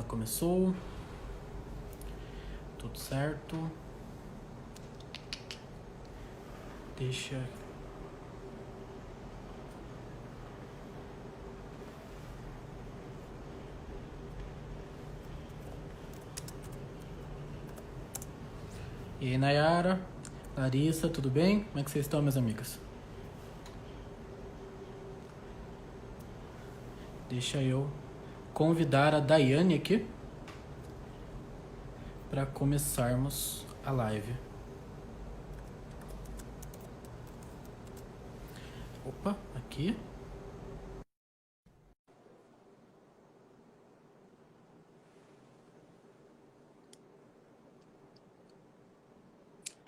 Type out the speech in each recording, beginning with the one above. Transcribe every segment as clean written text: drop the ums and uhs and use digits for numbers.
Começou. Tudo certo. Deixa. E aí, Nayara, Larissa, tudo bem? Como é que vocês estão, minhas amigas? Deixa eu convidar a Daiane aqui para começarmos a live. Opa, aqui.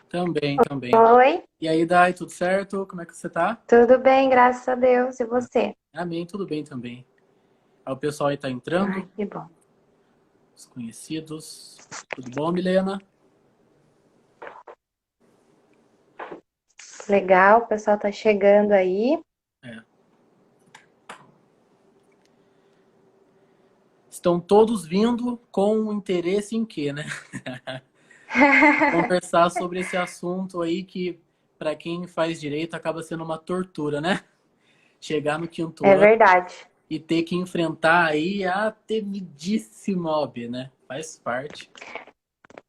Também. Oi, E aí, Dai, tudo certo? Como é que você tá? tudo bem, graças a Deus. E você? Amém, tudo bem também. Aí o pessoal aí tá Ai, entrando, que bom. os conhecidos. Tudo bom, Milena? Legal, o pessoal tá chegando aí. É. Estão todos vindo com interesse em quê, né? Conversar sobre esse assunto aí que, para quem faz direito, acaba sendo uma tortura, né? Chegar no quinto É ano verdade. e ter que enfrentar aí a temidíssima OAB, né? Faz parte.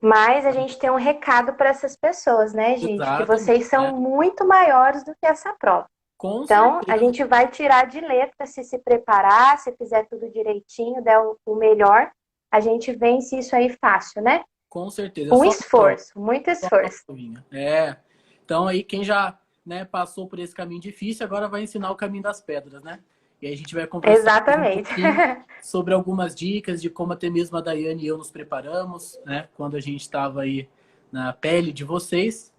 Mas a gente tem um recado para essas pessoas, né, gente? Que Exatamente, vocês né? são muito maiores do que essa prova. Com Então, a certeza, gente vai tirar de letra se preparar, se fizer tudo direitinho, der o melhor, a gente vence isso aí fácil, né? com certeza. É Com só uma prova, esforço, muito só uma esforço. provinha. É. Então aí quem já, né, passou por esse caminho difícil, agora vai ensinar o caminho das pedras, né? E aí a gente vai conversar mais um Exatamente. pouquinho sobre algumas dicas de como até mesmo a Daiane e eu nos preparamos, né? Quando a gente estava aí na pele de vocês.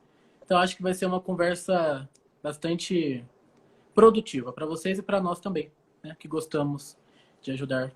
Então acho que vai ser uma conversa bastante produtiva para vocês e para nós também, né? Que gostamos de ajudar.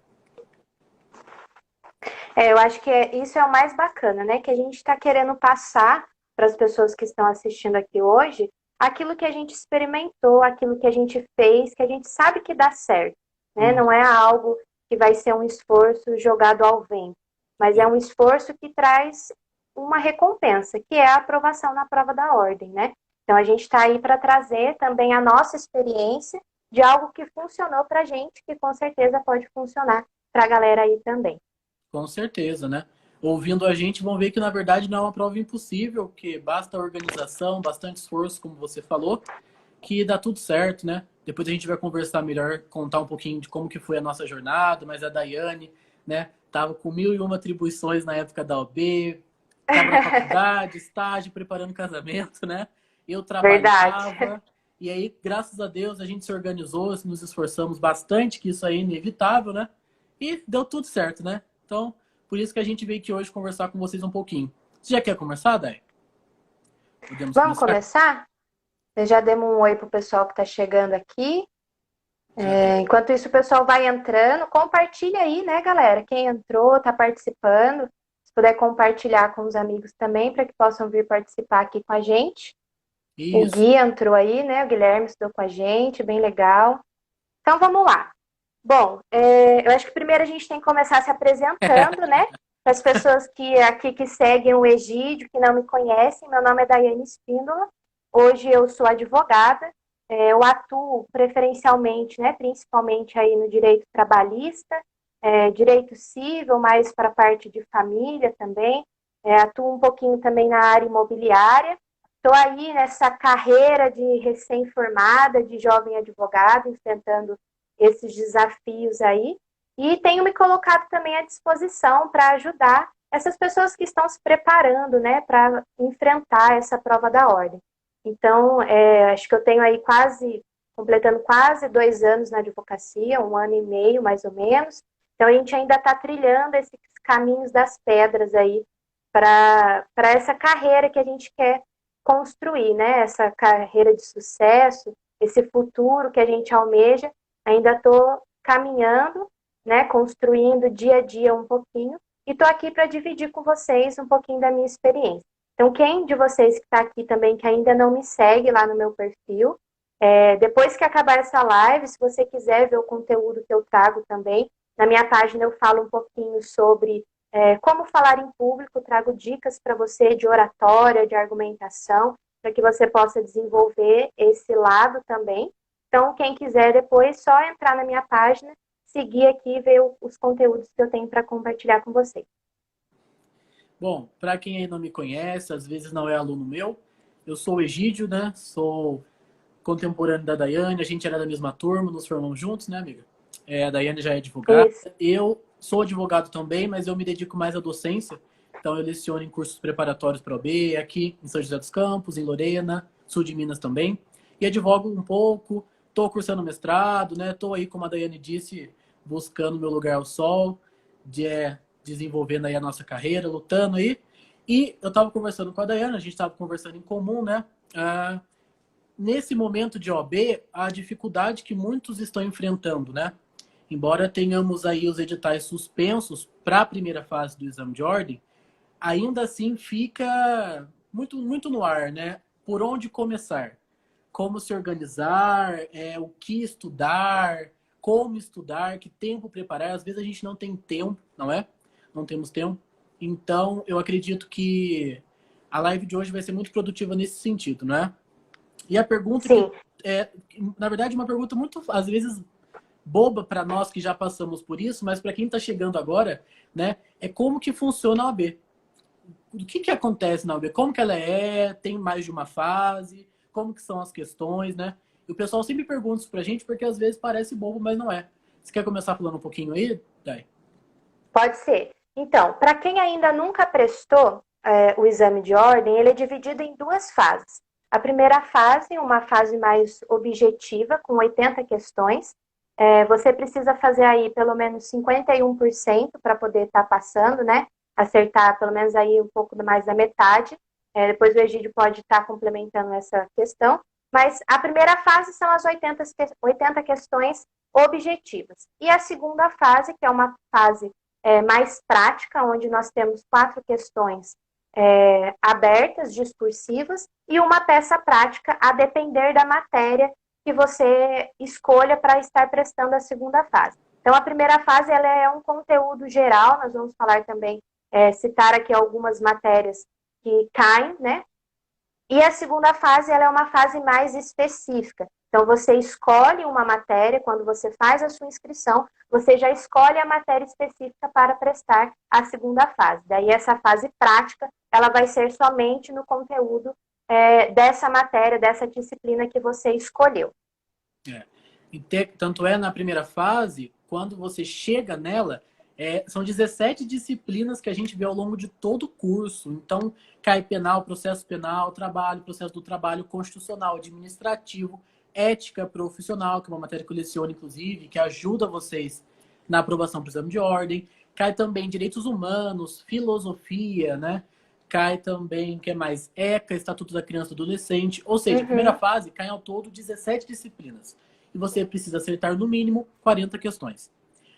Eu acho que isso é o mais bacana, né? Que a gente está querendo passar para as pessoas que estão assistindo aqui hoje aquilo que a gente experimentou, aquilo que a gente fez, que a gente sabe que dá certo, né? Hum, Não é algo que vai ser um esforço jogado ao vento, mas é um esforço que traz uma recompensa, que é a aprovação na prova da ordem, né? Então a gente está aí para trazer também a nossa experiência de algo que funcionou para a gente, que com certeza pode funcionar para a galera aí também. Com certeza, né? Ouvindo a gente, vão ver que na verdade não é uma prova impossível, que basta organização, bastante esforço, como você falou, que dá tudo certo, né? Depois a gente vai conversar melhor, contar um pouquinho de como que foi a nossa jornada, mas a Daiane, né, tava com 1001 atribuições na época da OB, tava na faculdade, estágio, preparando casamento, né? Eu Verdade. trabalhava, e aí, graças a Deus, a gente se organizou, nos esforçamos bastante, que isso aí é inevitável, né? E deu tudo certo, né? Então, por isso que a gente veio aqui hoje conversar com vocês um pouquinho. Você já quer começar, Dai? Podemos Vamos começar? começar? Eu já demos um oi pro pessoal que está chegando aqui. Já deu. Enquanto isso, o pessoal vai entrando. Compartilha aí, né, galera? Quem entrou, está participando. Se puder compartilhar com os amigos também, para que possam vir participar aqui com a gente. O Isso. Gui entrou aí, né? O Guilherme estudou com a gente, bem legal. Então, vamos lá. Bom, eu acho que primeiro a gente tem que começar se apresentando, né? Para as pessoas que aqui que seguem o Egídio, que não me conhecem, meu nome é Daiane Espíndola. Hoje eu sou advogada, eu atuo preferencialmente, né, principalmente aí no direito trabalhista, direito civil, mais para a parte de família também, atuo um pouquinho também na área imobiliária. Estou aí nessa carreira de recém-formada, de jovem advogada, enfrentando esses desafios aí. E tenho me colocado também à disposição para ajudar essas pessoas que estão se preparando, né, para enfrentar essa prova da ordem. Então, acho que eu tenho aí completando quase 2 anos na advocacia, 1 ano e meio mais ou menos. Então, a gente ainda está trilhando esses caminhos das pedras aí para essa carreira que a gente quer construir, né? Essa carreira de sucesso, esse futuro que a gente almeja. Ainda estou caminhando, né? Construindo dia a dia um pouquinho. E estou aqui para dividir com vocês um pouquinho da minha experiência. Então, quem de vocês que está aqui também, que ainda não me segue lá no meu perfil, depois que acabar essa live, se você quiser ver o conteúdo que eu trago também, Na minha página eu falo um pouquinho sobre como falar em público, trago dicas para você de oratória, de argumentação, para que você possa desenvolver esse lado também. Então, quem quiser depois, só entrar na minha página, seguir aqui e ver os conteúdos que eu tenho para compartilhar com vocês. Bom, para quem aí não me conhece, às vezes não é aluno meu, eu sou o Egídio, né? Sou contemporâneo da Daiane, a gente era da mesma turma, nos formamos juntos, né, amiga? A Daiane já é advogada. Isso. Eu sou advogado também, mas eu me dedico mais à docência. Então, eu leciono em cursos preparatórios para a OAB, aqui em São José dos Campos, em Lorena, sul de Minas também. E advogo um pouco, estou cursando mestrado, né? Estou aí, como a Daiane disse, buscando meu lugar ao sol, desenvolvendo aí a nossa carreira, lutando aí. E eu estava conversando com a Daiane, a gente estava conversando em comum, né? Nesse momento de OAB, a dificuldade que muitos estão enfrentando, né? Embora tenhamos aí os editais suspensos para a primeira fase do exame de ordem, ainda assim fica muito, muito no ar, né? Por onde começar? Como se organizar? O que estudar? Como estudar? Que tempo preparar? Às vezes a gente não tem tempo, não é? Não temos tempo. Então, eu acredito que a live de hoje vai ser muito produtiva nesse sentido, não é? E a pergunta Sim. na verdade, uma pergunta muito, às vezes, boba para nós que já passamos por isso, mas para quem está chegando agora, né, é como que funciona a OAB. O que acontece na OAB? Como que ela é? Tem mais de uma fase? Como que são as questões, né? E o pessoal sempre pergunta isso pra gente, porque às vezes parece bobo, mas não é. Você quer começar falando um pouquinho aí, Dai? Pode ser. Então, para quem ainda nunca prestou o exame de ordem, ele é dividido em duas fases. A primeira fase, uma fase mais objetiva, com 80 questões. Você precisa fazer aí pelo menos 51% para poder estar passando, né? Acertar pelo menos aí um pouco mais da metade. Depois o Egídio pode estar complementando essa questão. Mas a primeira fase são as 80 questões objetivas. E a segunda fase, que é uma fase mais prática, onde nós temos 4 questões abertas, discursivas, e uma peça prática, a depender da matéria que você escolha para estar prestando a segunda fase. Então, a primeira fase ela é um conteúdo geral, nós vamos falar também, citar aqui algumas matérias que caem, né? E a segunda fase ela é uma fase mais específica. Então, você escolhe uma matéria, quando você faz a sua inscrição, você já escolhe a matéria específica para prestar a segunda fase. Daí, essa fase prática, ela vai ser somente no conteúdo dessa matéria, dessa disciplina que você escolheu. Tanto é na primeira fase, quando você chega nela, são 17 disciplinas que a gente vê ao longo de todo o curso. Então, cai penal, processo penal, trabalho, processo do trabalho, constitucional, administrativo, ética profissional, que é uma matéria que eu leciono, inclusive, que ajuda vocês na aprovação para o exame de ordem. Cai também direitos humanos, filosofia, né? Cai também, o que é mais? ECA, Estatuto da Criança e do Adolescente. Ou seja, a primeira fase cai ao todo 17 disciplinas. E você precisa acertar, no mínimo, 40 questões.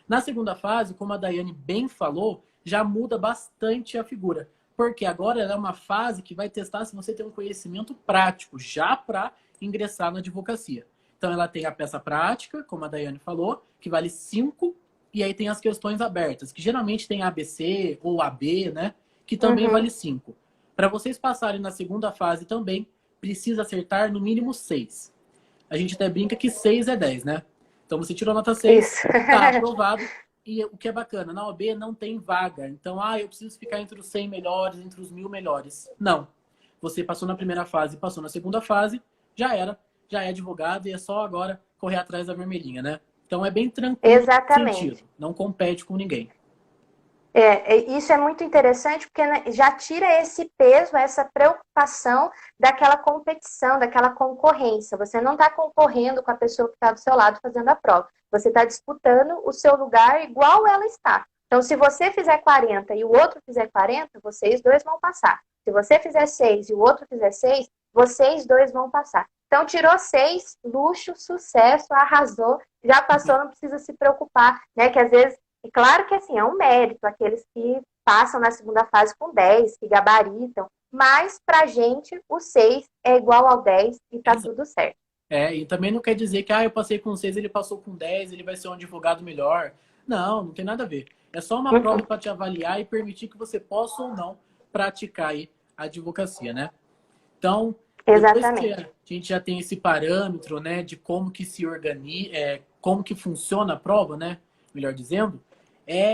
Na segunda fase, como a Daiane bem falou, já muda bastante a figura. Porque agora ela é uma fase que vai testar se você tem um conhecimento prático, já para ingressar na advocacia. Então ela tem a peça prática, como a Daiane falou, que vale 5, e aí tem as questões abertas, que geralmente tem ABC ou AB, né? Que também vale 5. Para vocês passarem na segunda fase também, precisa acertar no mínimo 6. A gente até brinca que 6 é 10, né? Então você tirou nota 6, tá aprovado. E o que é bacana, na OAB não tem vaga. Então, eu preciso ficar entre os 100 melhores, entre os 1000 melhores. Não. Você passou na primeira fase, passou na segunda fase, já era. Já é advogado e é só agora correr atrás da vermelhinha, né? Então é bem tranquilo. Exatamente. Sentido. Não compete com ninguém. Isso é muito interessante porque, né, já tira esse peso, essa preocupação daquela competição, daquela concorrência. Você não está concorrendo com a pessoa que está do seu lado fazendo a prova. Você está disputando o seu lugar igual ela está. Então, se você fizer 40 e o outro fizer 40, vocês dois vão passar. Se você fizer 6 e o outro fizer 6, vocês dois vão passar. Então, tirou 6, luxo, sucesso, arrasou, já passou, não precisa se preocupar, né? Que às vezes, e claro que assim, é um mérito aqueles que passam na segunda fase com 10, que gabaritam, mas pra gente o 6 é igual ao 10 e tá tudo certo. E também não quer dizer que eu passei com 6, ele passou com 10, ele vai ser um advogado melhor. Não tem nada a ver. É só uma Uhum. prova para te avaliar e permitir que você possa ou não praticar aí a advocacia, né? Então, depois que a Exatamente. gente já tem esse parâmetro, né, de como que se organiza, como que funciona a prova, né, melhor dizendo,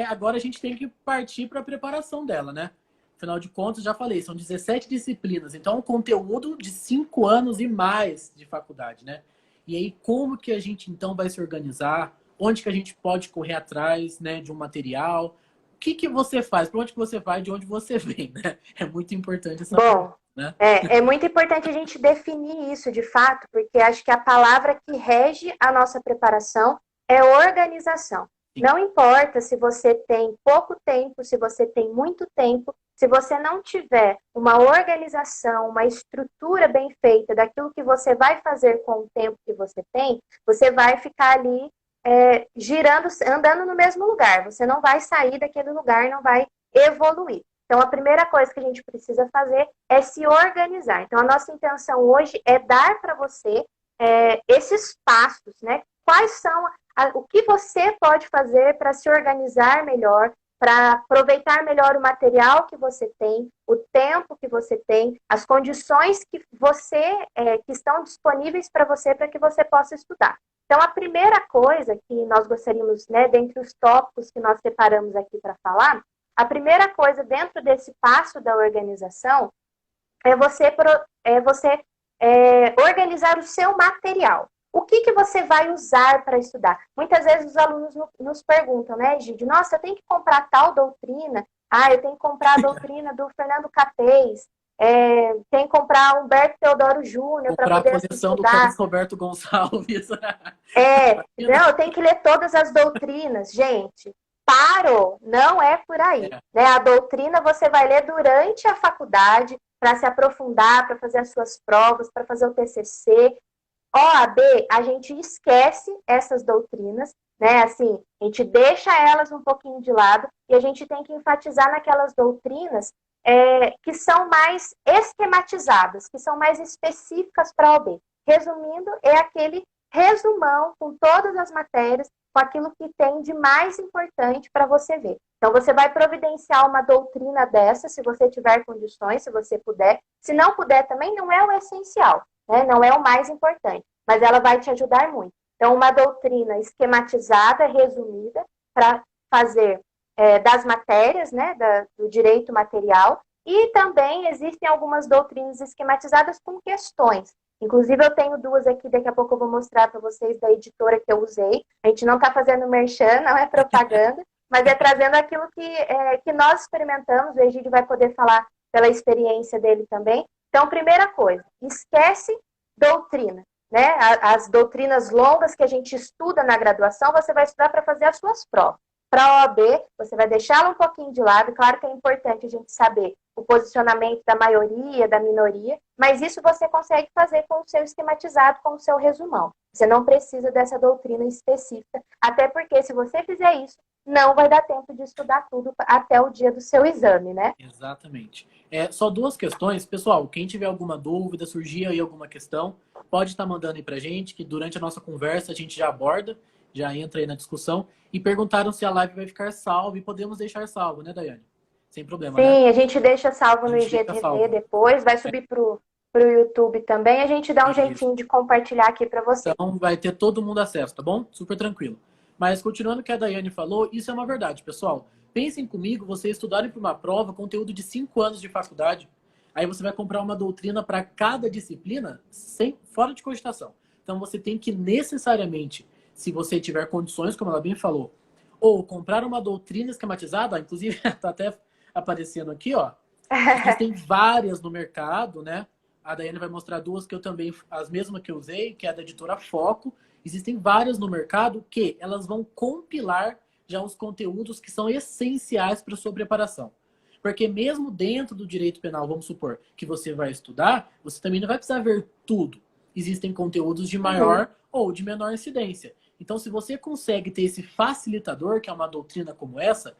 agora a gente tem que partir para a preparação dela, né? Afinal de contas, já falei, são 17 disciplinas, então um conteúdo de 5 anos e mais de faculdade, né? E aí, como que a gente então vai se organizar? Onde que a gente pode correr atrás, né, de um material? O que que você faz? Para onde que você vai? De onde você vem, né? É muito importante essa pergunta, Bom, né? é muito importante a gente definir isso de fato, porque acho que a palavra que rege a nossa preparação é organização. Sim. Não importa se você tem pouco tempo, se você tem muito tempo, se você não tiver uma organização, uma estrutura bem feita daquilo que você vai fazer com o tempo que você tem, você vai ficar ali girando, andando no mesmo lugar. Você não vai sair daquele lugar, não vai evoluir. Então, a primeira coisa que a gente precisa fazer é se organizar. Então, a nossa intenção hoje é dar para você esses passos, né? Quais são o que você pode fazer para se organizar melhor, para aproveitar melhor o material que você tem, o tempo que você tem, as condições que que estão disponíveis para você para que você possa estudar. Então, a primeira coisa que nós gostaríamos, né, dentre os tópicos que nós separamos aqui para falar, a primeira coisa dentro desse passo da organização é você organizar o seu material. O que você vai usar para estudar? Muitas vezes os alunos nos perguntam, né, Gide? Nossa, eu tenho que comprar tal doutrina. Ah, eu tenho que comprar a doutrina do Fernando Capês. Tem que comprar Humberto Teodoro Júnior para Comprar a poder assim, coleção do Carlos estudar. Roberto Gonçalves. Não, eu tenho que ler todas as doutrinas. Gente, parou, não é por aí. É, Né? A doutrina você vai ler durante a faculdade para se aprofundar, para fazer as suas provas, para fazer o TCC. OAB, a gente esquece essas doutrinas, né? Assim, a gente deixa elas um pouquinho de lado e a gente tem que enfatizar naquelas doutrinas que são mais esquematizadas, que são mais específicas para a OAB. Resumindo, é aquele resumão com todas as matérias, com aquilo que tem de mais importante para você ver. Então, você vai providenciar uma doutrina dessa, se você tiver condições, se você puder. Se não puder também, não é o essencial, né? Não é o mais importante, mas ela vai te ajudar muito. Então, uma doutrina esquematizada, resumida, para fazer das matérias, né, do direito material, e também existem algumas doutrinas esquematizadas com questões. Inclusive, eu tenho duas aqui, daqui a pouco eu vou mostrar para vocês da editora que eu usei. A gente não está fazendo merchan, não é propaganda, mas é trazendo aquilo que nós experimentamos. O Egídio vai poder falar pela experiência dele também. Então, primeira coisa, esquece doutrina. Né? As doutrinas longas que a gente estuda na graduação, você vai estudar para fazer as suas provas. Para a OAB, você vai deixá-la um pouquinho de lado. Claro que é importante a gente saber o posicionamento da maioria, da minoria, mas isso você consegue fazer com o seu esquematizado, com o seu resumão. Você não precisa dessa doutrina específica, até porque se você fizer isso, não vai dar tempo de estudar tudo até o dia do seu exame, né? exatamente. Só duas questões. Pessoal, quem tiver alguma dúvida, surgir aí alguma questão, pode estar mandando aí pra gente, que durante a nossa conversa a gente já aborda, já entra aí na discussão. E perguntaram se a live vai ficar salva e podemos deixar salvo, né, Daiane? Sem problema, né? Sim, a gente deixa salvo A no gente deixa IGTV salvo. depois, vai subir pro YouTube também. A gente dá um Isso. jeitinho de compartilhar aqui para você. Então vai ter todo mundo acesso, tá bom? Super tranquilo. Mas continuando o que a Daiane falou, isso é uma verdade, pessoal. Pensem comigo, vocês estudarem para uma prova, conteúdo de 5 anos de faculdade, aí você vai comprar uma doutrina para cada disciplina, fora de cogitação. Então você tem que necessariamente, se você tiver condições, como ela bem falou, ou comprar uma doutrina esquematizada, inclusive está até aparecendo aqui, ó. Existem várias no mercado, né? A Daiane vai mostrar duas que eu também, as mesmas que eu usei, que é a da editora Foco. Existem várias no mercado que elas vão compilar já os conteúdos que são essenciais para a sua preparação. Porque mesmo dentro do direito penal, vamos supor, que você vai estudar, você também não vai precisar ver tudo. Existem conteúdos de maior ou de menor incidência. Então, se você consegue ter esse facilitador, que é uma doutrina como essa,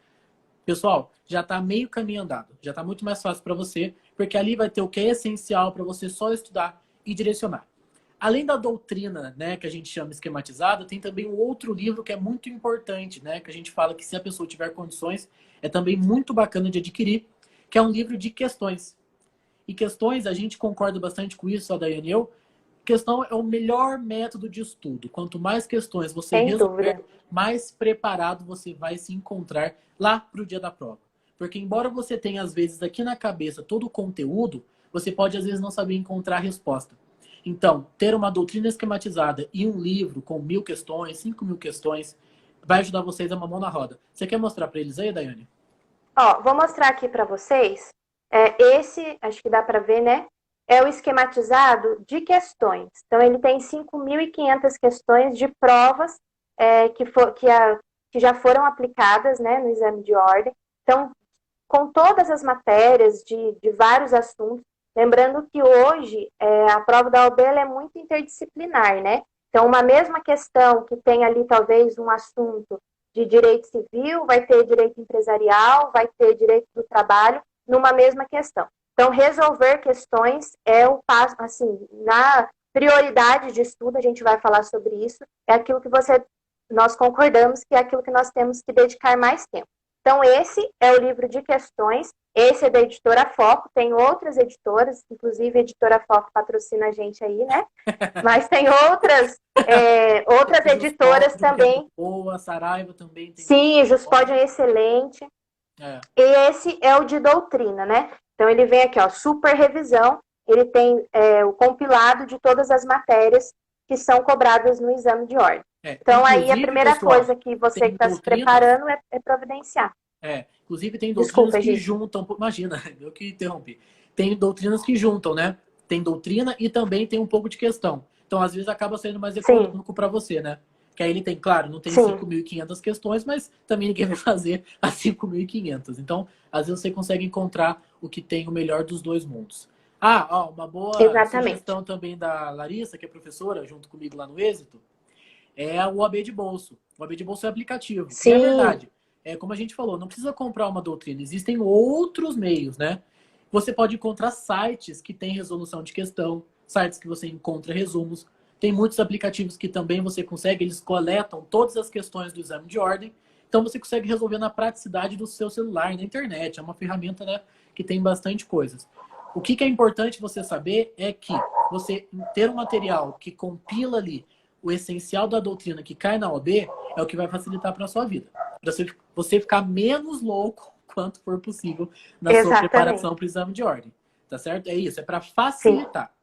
pessoal, já está meio caminho andado. Já está muito mais fácil para você, porque ali vai ter o que é essencial para você só estudar e direcionar. Além da doutrina, né, que a gente chama esquematizada, tem também um outro livro que é muito importante, né, que a gente fala que se a pessoa tiver condições, é também muito bacana de adquirir, que é um livro de questões. E questões, a gente concorda bastante com isso, a Daiane e eu, questão é o melhor método de estudo. Quanto mais questões você Sem resolver, dúvida. mais preparado você vai se encontrar lá para o dia da prova. Porque embora você tenha, às vezes, aqui na cabeça todo o conteúdo, você pode, às vezes, não saber encontrar a resposta. Então, ter uma doutrina esquematizada e um livro com 1000 questões, 5000 questões, vai ajudar vocês a uma mão na roda. Você quer mostrar para eles aí, Daiane? Ó, vou mostrar aqui para vocês. Esse, acho que dá para ver, né? É o esquematizado de questões. Então, ele tem 5.500 questões de provas que já foram aplicadas, né, no exame de ordem. Então, com todas as matérias de vários assuntos. Lembrando que hoje a prova da OAB é muito interdisciplinar, né? Então, uma mesma questão que tem ali talvez um assunto de direito civil, vai ter direito empresarial, vai ter direito do trabalho, numa mesma questão. Então, resolver questões é o passo, assim, na prioridade de estudo, a gente vai falar sobre isso, é aquilo que nós concordamos que é aquilo que nós temos que dedicar mais tempo. Então, esse é o livro de questões, esse é da Editora Foco, tem outras editoras, inclusive a Editora Foco patrocina a gente aí, né? Mas tem outras editoras também. Boa, Saraiva também tem. Sim, Juspod é excelente. E esse é o de doutrina, né? Então, ele vem aqui, ó, super revisão, ele tem o compilado de todas as matérias que são cobradas no exame de ordem. Então, aí a primeira coisa que você que está se preparando é providenciar. Inclusive tem doutrinas que juntam, imagina, eu que interrompi. Tem doutrinas que juntam, né? Tem doutrina e também tem um pouco de questão. Então, às vezes, acaba sendo mais econômico para você, né? Que aí ele tem, claro, não tem 5.500 questões, mas também ninguém vai fazer as 5.500. Então, às vezes você consegue encontrar o que tem o melhor dos dois mundos. Uma boa sugestão também da Larissa, que é professora, junto comigo lá no Êxito, é o OAB de bolso. O OAB de bolso é aplicativo. Sim. E é verdade. Como a gente falou, não precisa comprar uma doutrina. Existem outros meios, né? Você pode encontrar sites que têm resolução de questão, sites que você encontra resumos. Tem muitos aplicativos que também você consegue, eles coletam todas as questões do exame de ordem. Então você consegue resolver na praticidade do seu celular, na internet. É uma ferramenta, né, que tem bastante coisas. O que é importante você saber é que você ter um material que compila ali o essencial da doutrina que cai na OAB é o que vai facilitar para a sua vida. Para você ficar menos louco quanto for possível na sua preparação para o exame de ordem. Tá certo? É isso, é para facilitar.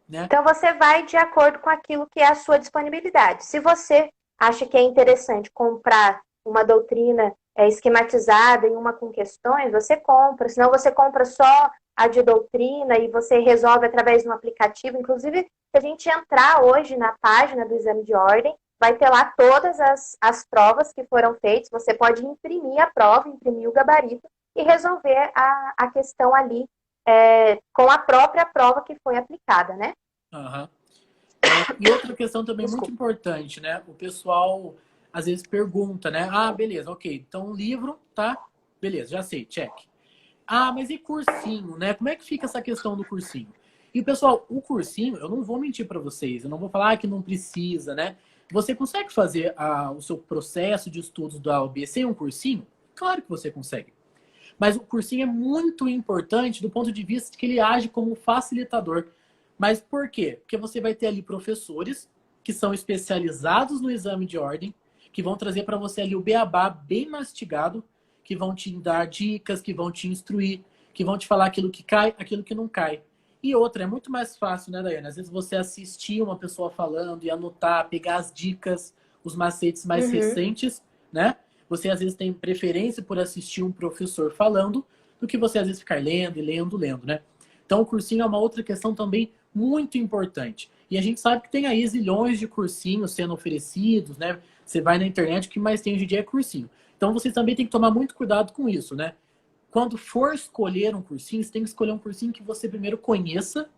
Né? Então, você vai de acordo com aquilo que é a sua disponibilidade. Se você acha que é interessante comprar uma doutrina esquematizada e uma com questões, você compra. Senão, você compra só a de doutrina e você resolve através de um aplicativo. Inclusive, se a gente entrar hoje na página do exame de ordem, vai ter lá todas as provas que foram feitas. Você pode imprimir a prova, imprimir o gabarito e resolver a questão ali com a própria prova que foi aplicada, né? E outra questão também muito importante, né? O pessoal às vezes pergunta, né? Beleza, ok. Então, um livro, tá? Beleza, já sei, check. Mas e cursinho, né? Como é que fica essa questão do cursinho? E, pessoal, o cursinho, eu não vou mentir para vocês, eu não vou falar que não precisa, né? Você consegue fazer o seu processo de estudos da OAB sem um cursinho? Claro que você consegue. Mas o cursinho é muito importante do ponto de vista de que ele age como facilitador. Mas por quê? Porque você vai ter ali professores que são especializados no exame de ordem, que vão trazer para você ali o beabá bem mastigado, que vão te dar dicas, que vão te instruir, que vão te falar aquilo que cai, aquilo que não cai. E outra, é muito mais fácil, né, Daiane? Às vezes você assistir uma pessoa falando e anotar, pegar as dicas, os macetes mais recentes, né? Você às vezes tem preferência por assistir um professor falando do que você às vezes ficar lendo e lendo, né? Então o cursinho é uma outra questão também muito importante. E a gente sabe que tem aí zilhões de cursinhos sendo oferecidos, né? Você vai na internet, o que mais tem hoje em dia é cursinho. Então vocês também têm que tomar muito cuidado com isso, né? Quando for escolher um cursinho, você tem que escolher um cursinho que você primeiro conheça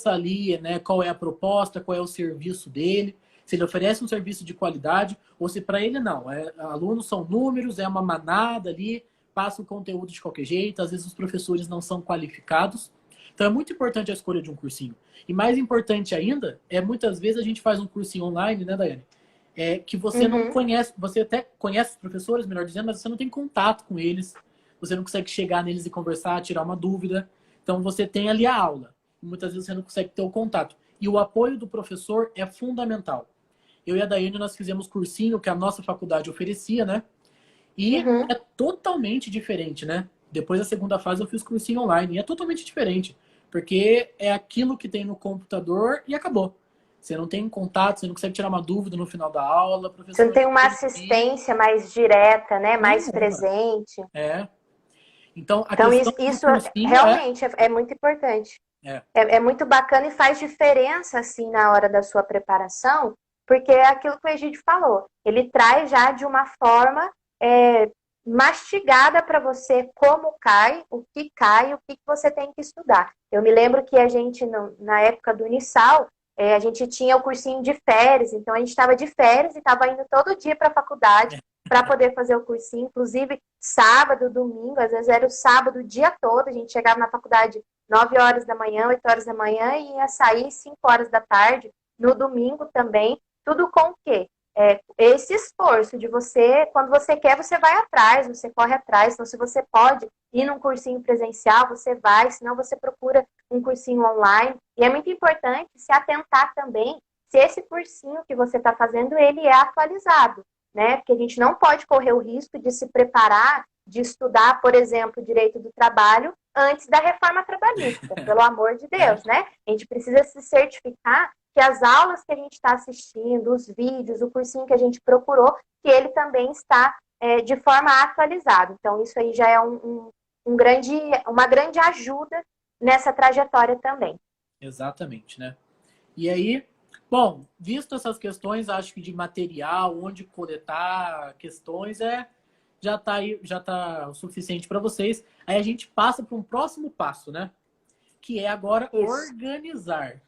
ali, né, qual é a proposta, qual é o serviço dele, se ele oferece um serviço de qualidade, ou se para ele não. Alunos são números, é uma manada ali, passa o conteúdo de qualquer jeito, às vezes os professores não são qualificados. Então é muito importante a escolha de um cursinho. E mais importante ainda, muitas vezes a gente faz um cursinho online, né, Daiane? Que você não Uhum. conhece, você até conhece os professores, melhor dizendo, mas você não tem contato com eles, você não consegue chegar neles e conversar, tirar uma dúvida. Então você tem ali a aula, e muitas vezes você não consegue ter o contato. E o apoio do professor é fundamental. Eu e a Daiane, nós fizemos cursinho que a nossa faculdade oferecia, né? E Uhum. é totalmente diferente, né? Depois da segunda fase eu fiz cursinho online, e é totalmente diferente. Porque é aquilo que tem no computador e acabou. Você não tem contato, você não consegue tirar uma dúvida no final da aula, o Você não professor tem não uma tem vídeo, assistência mais direta, né? Mais nenhuma. presente. É. Então, a Então, questão do isso cursinho realmente é muito importante. é, É muito bacana e faz diferença, assim, na hora da sua preparação, porque é aquilo que o Egídio falou. Ele traz já de uma forma mastigada para você como cai, o que você tem que estudar. Eu me lembro que a gente, na época do Unisal, a gente tinha o cursinho de férias, então a gente estava de férias e estava indo todo dia para a faculdade para poder fazer o cursinho, inclusive sábado, domingo, às vezes era o sábado o dia todo, a gente chegava na faculdade 9 horas da manhã, 8 horas da manhã e ia sair 5 horas da tarde, no domingo também, tudo com o quê? Esse esforço de você, quando você quer, você vai atrás, você corre atrás. Então, se você pode ir num cursinho presencial, você vai, senão você procura um cursinho online. E é muito importante se atentar também se esse cursinho que você está fazendo, ele é atualizado, né? Porque a gente não pode correr o risco de se preparar, de estudar, por exemplo, direito do trabalho antes da reforma trabalhista, pelo amor de né? Deus, né? A gente precisa se certificar que as aulas que a gente está assistindo, os vídeos, o cursinho que a gente procurou, que ele também está de forma atualizada. Então, isso aí já é uma grande ajuda nessa trajetória também. Exatamente, né? E aí, bom, visto essas questões, acho que de material, onde coletar questões, já está aí, já tá o suficiente para vocês. Aí a gente passa para um próximo passo, né? Que é agora Isso. organizar.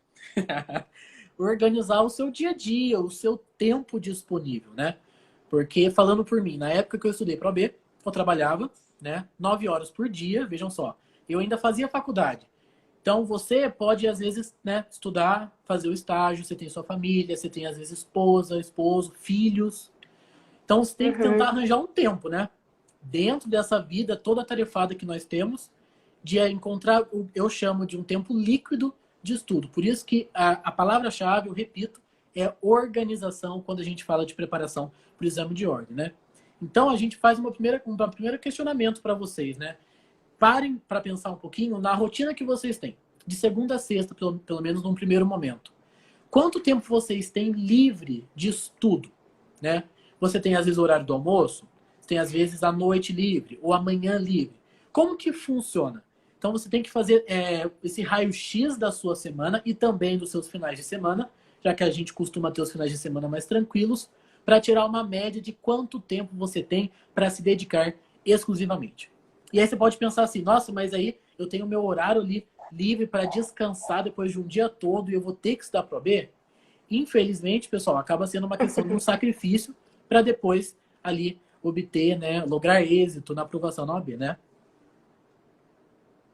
Organizar o seu dia a dia, o seu tempo disponível, né? Porque, falando por mim, na época que eu estudei para OAB, eu trabalhava, né, 9 horas por dia, vejam só. Eu ainda fazia faculdade. Então, você pode, às vezes, né, estudar, fazer o estágio, você tem sua família, você tem, às vezes, esposa, esposo, filhos. Então, você tem que tentar Uhum. arranjar um tempo, né? Dentro dessa vida toda atarefada que nós temos, de encontrar, eu chamo de um tempo líquido de estudo. Por isso que a palavra-chave, eu repito, é organização quando a gente fala de preparação para o exame de ordem, né? Então, a gente faz um primeiro questionamento para vocês, né? Parem para pensar um pouquinho na rotina que vocês têm, de segunda a sexta, pelo menos num primeiro momento. Quanto tempo vocês têm livre de estudo, né? Você tem, às vezes, o horário do almoço, tem, às vezes, a noite livre, ou a manhã livre. Como que funciona? Então, você tem que fazer esse raio-x da sua semana e também dos seus finais de semana, já que a gente costuma ter os finais de semana mais tranquilos, para tirar uma média de quanto tempo você tem para se dedicar exclusivamente. E aí você pode pensar assim, nossa, mas aí eu tenho meu horário livre para descansar depois de um dia todo e eu vou ter que estudar para o OAB? Infelizmente, pessoal, acaba sendo uma questão de um sacrifício para depois ali obter, né, lograr êxito na aprovação na OAB, né?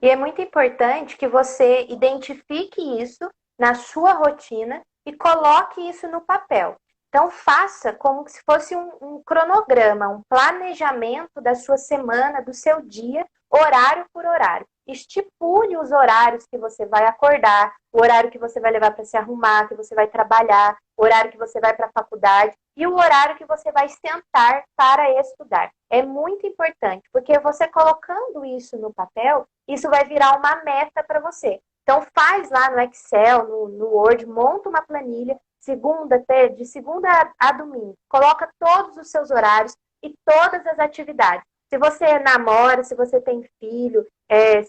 E é muito importante que você identifique isso na sua rotina e coloque isso no papel. Então, faça como se fosse um cronograma, um planejamento da sua semana, do seu dia, horário por horário. Estipule os horários que você vai acordar, o horário que você vai levar para se arrumar, que você vai trabalhar, o horário que você vai para a faculdade e o horário que você vai sentar para estudar. É muito importante, porque você colocando isso no papel, isso vai virar uma meta para você. Então, faz lá no Excel, no Word, monta uma planilha, de segunda a domingo. Coloca todos os seus horários e todas as atividades. Se você namora, se você tem filho,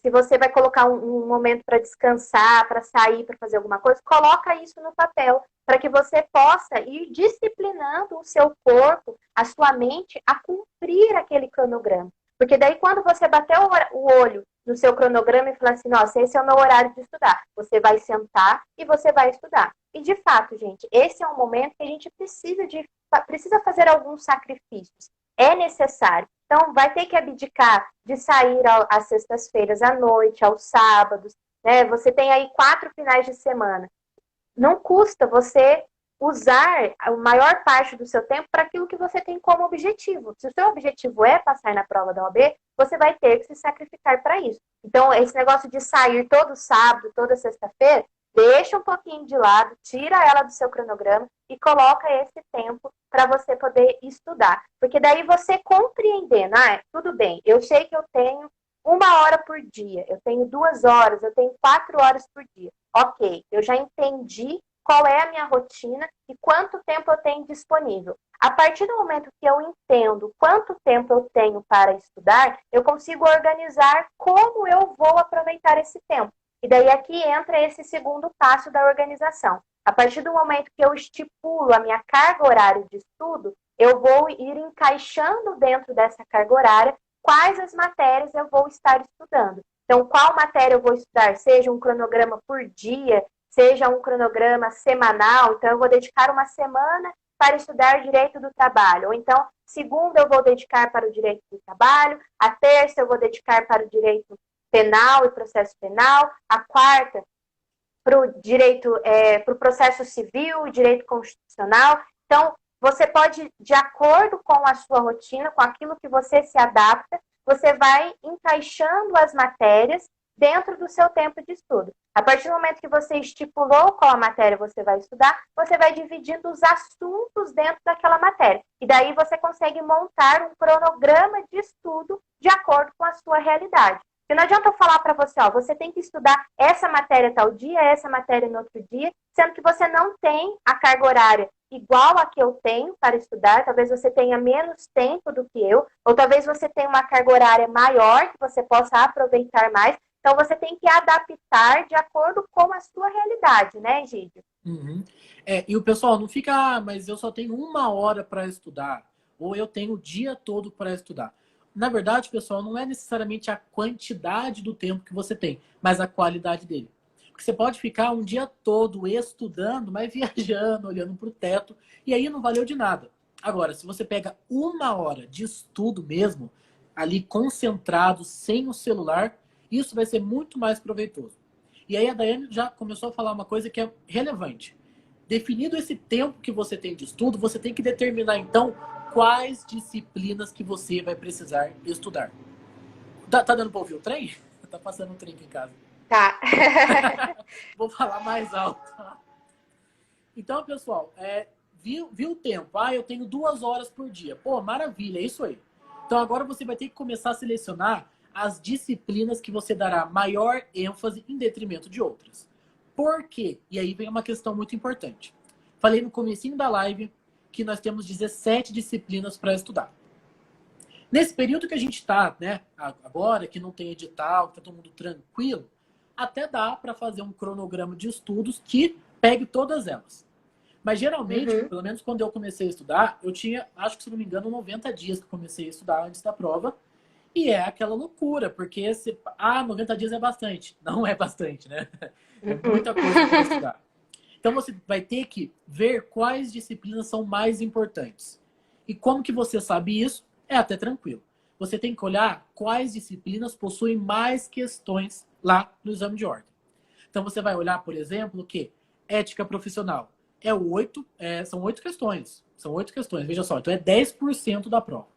se você vai colocar um momento para descansar, para sair, para fazer alguma coisa, coloca isso no papel, para que você possa ir disciplinando o seu corpo, a sua mente, a cumprir aquele cronograma. Porque daí, quando você bater o olho no seu cronograma e falar assim, nossa, esse é o meu horário de estudar, você vai sentar e você vai estudar. E, de fato, gente, esse é um momento que a gente precisa fazer alguns sacrifícios. É necessário. Então, vai ter que abdicar de sair às sextas-feiras à noite, aos sábados, né? Você tem aí 4 finais de semana. Não custa você usar a maior parte do seu tempo para aquilo que você tem como objetivo. Se o seu objetivo é passar na prova da OAB, você vai ter que se sacrificar para isso. Então, esse negócio de sair todo sábado, toda sexta-feira, deixa um pouquinho de lado, tira ela do seu cronograma e coloca esse tempo para você poder estudar. Porque daí você compreendendo, tudo bem, eu sei que eu tenho 1 hora por dia, eu tenho 2 horas, eu tenho 4 horas por dia. Ok, eu já entendi qual é a minha rotina e quanto tempo eu tenho disponível. A partir do momento que eu entendo quanto tempo eu tenho para estudar, eu consigo organizar como eu vou aproveitar esse tempo. E daí aqui entra esse segundo passo da organização. A partir do momento que eu estipulo a minha carga horária de estudo, eu vou ir encaixando dentro dessa carga horária quais as matérias eu vou estar estudando. Então, qual matéria eu vou estudar? Seja um cronograma por dia, seja um cronograma semanal. Então, eu vou dedicar uma semana para estudar direito do trabalho. Ou então, segunda eu vou dedicar para o direito do trabalho, a terça eu vou dedicar para o direito penal e processo penal, a quarta para o direito, para o processo civil, direito constitucional. Então, você pode, de acordo com a sua rotina, com aquilo que você se adapta, você vai encaixando as matérias dentro do seu tempo de estudo. A partir do momento que você estipulou qual a matéria você vai estudar, você vai dividindo os assuntos dentro daquela matéria. E daí você consegue montar um cronograma de estudo de acordo com a sua realidade. Porque não adianta eu falar para você, você tem que estudar essa matéria tal dia, essa matéria no outro dia, sendo que você não tem a carga horária igual a que eu tenho para estudar, talvez você tenha menos tempo do que eu, ou talvez você tenha uma carga horária maior que você possa aproveitar mais. Então, você tem que adaptar de acordo com a sua realidade, né, Egídio? Uhum. E o pessoal não fica, mas eu só tenho 1 hora para estudar, ou eu tenho o dia todo para estudar. Na verdade, pessoal, não é necessariamente a quantidade do tempo que você tem, mas a qualidade dele. Porque você pode ficar um dia todo estudando, mas viajando, olhando para o teto, e aí não valeu de nada. Agora, se você pega 1 hora de estudo mesmo, ali concentrado, sem o celular, isso vai ser muito mais proveitoso. E aí a Daiane já começou a falar uma coisa que é relevante. Definido esse tempo que você tem de estudo, você tem que determinar, então, quais disciplinas que você vai precisar estudar. Tá dando para ouvir o trem? Tá passando um trem aqui em casa. Tá. Vou falar mais alto. Então, pessoal, viu o tempo? Eu tenho 2 horas por dia. Pô, maravilha, é isso aí. Então, agora você vai ter que começar a selecionar as disciplinas que você dará maior ênfase em detrimento de outras. Por quê? E aí vem uma questão muito importante. Falei no comecinho da live que nós temos 17 disciplinas para estudar. Nesse período que a gente está, né, agora, que não tem edital, que está todo mundo tranquilo, até dá para fazer um cronograma de estudos que pegue todas elas. Mas geralmente, pelo menos quando eu comecei a estudar, eu tinha, acho que se não me engano, 90 dias que eu comecei a estudar antes da prova. E é aquela loucura, porque 90 dias é bastante. Não é bastante, né? É muita coisa para estudar. Então você vai ter que ver quais disciplinas são mais importantes. E como que você sabe isso? É até tranquilo. Você tem que olhar quais disciplinas possuem mais questões lá no exame de ordem. Então você vai olhar, por exemplo, que ética profissional são 8 questões. São 8 questões, veja só. Então é 10% da prova.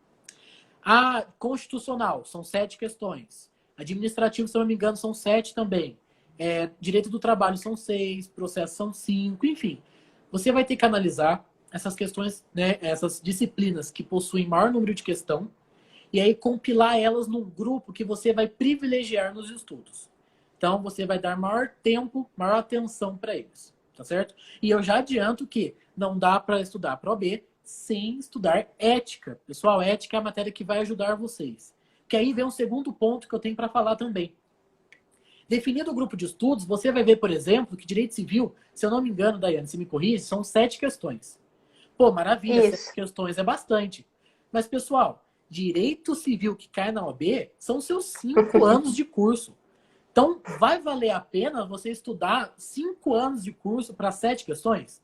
A constitucional, são 7 questões. Administrativo, se eu não me engano, são 7 também. Direito do trabalho são 6, processo são 5, enfim. Você vai ter que analisar essas questões, né, essas disciplinas que possuem maior número de questão, e aí compilar elas num grupo que você vai privilegiar nos estudos. Então, você vai dar maior tempo, maior atenção para eles, tá certo? E eu já adianto que não dá para estudar para OAB sem estudar ética. Pessoal, ética é a matéria que vai ajudar vocês. Que aí vem um segundo ponto que eu tenho para falar também. Definido o grupo de estudos, você vai ver, por exemplo, que direito civil, se eu não me engano, Daiane, se me corrige, são 7 questões. Pô, maravilha, Isso. 7 questões é bastante. Mas, pessoal, direito civil que cai na OAB são seus 5 anos de curso. Então, vai valer a pena você estudar 5 anos de curso para 7 questões?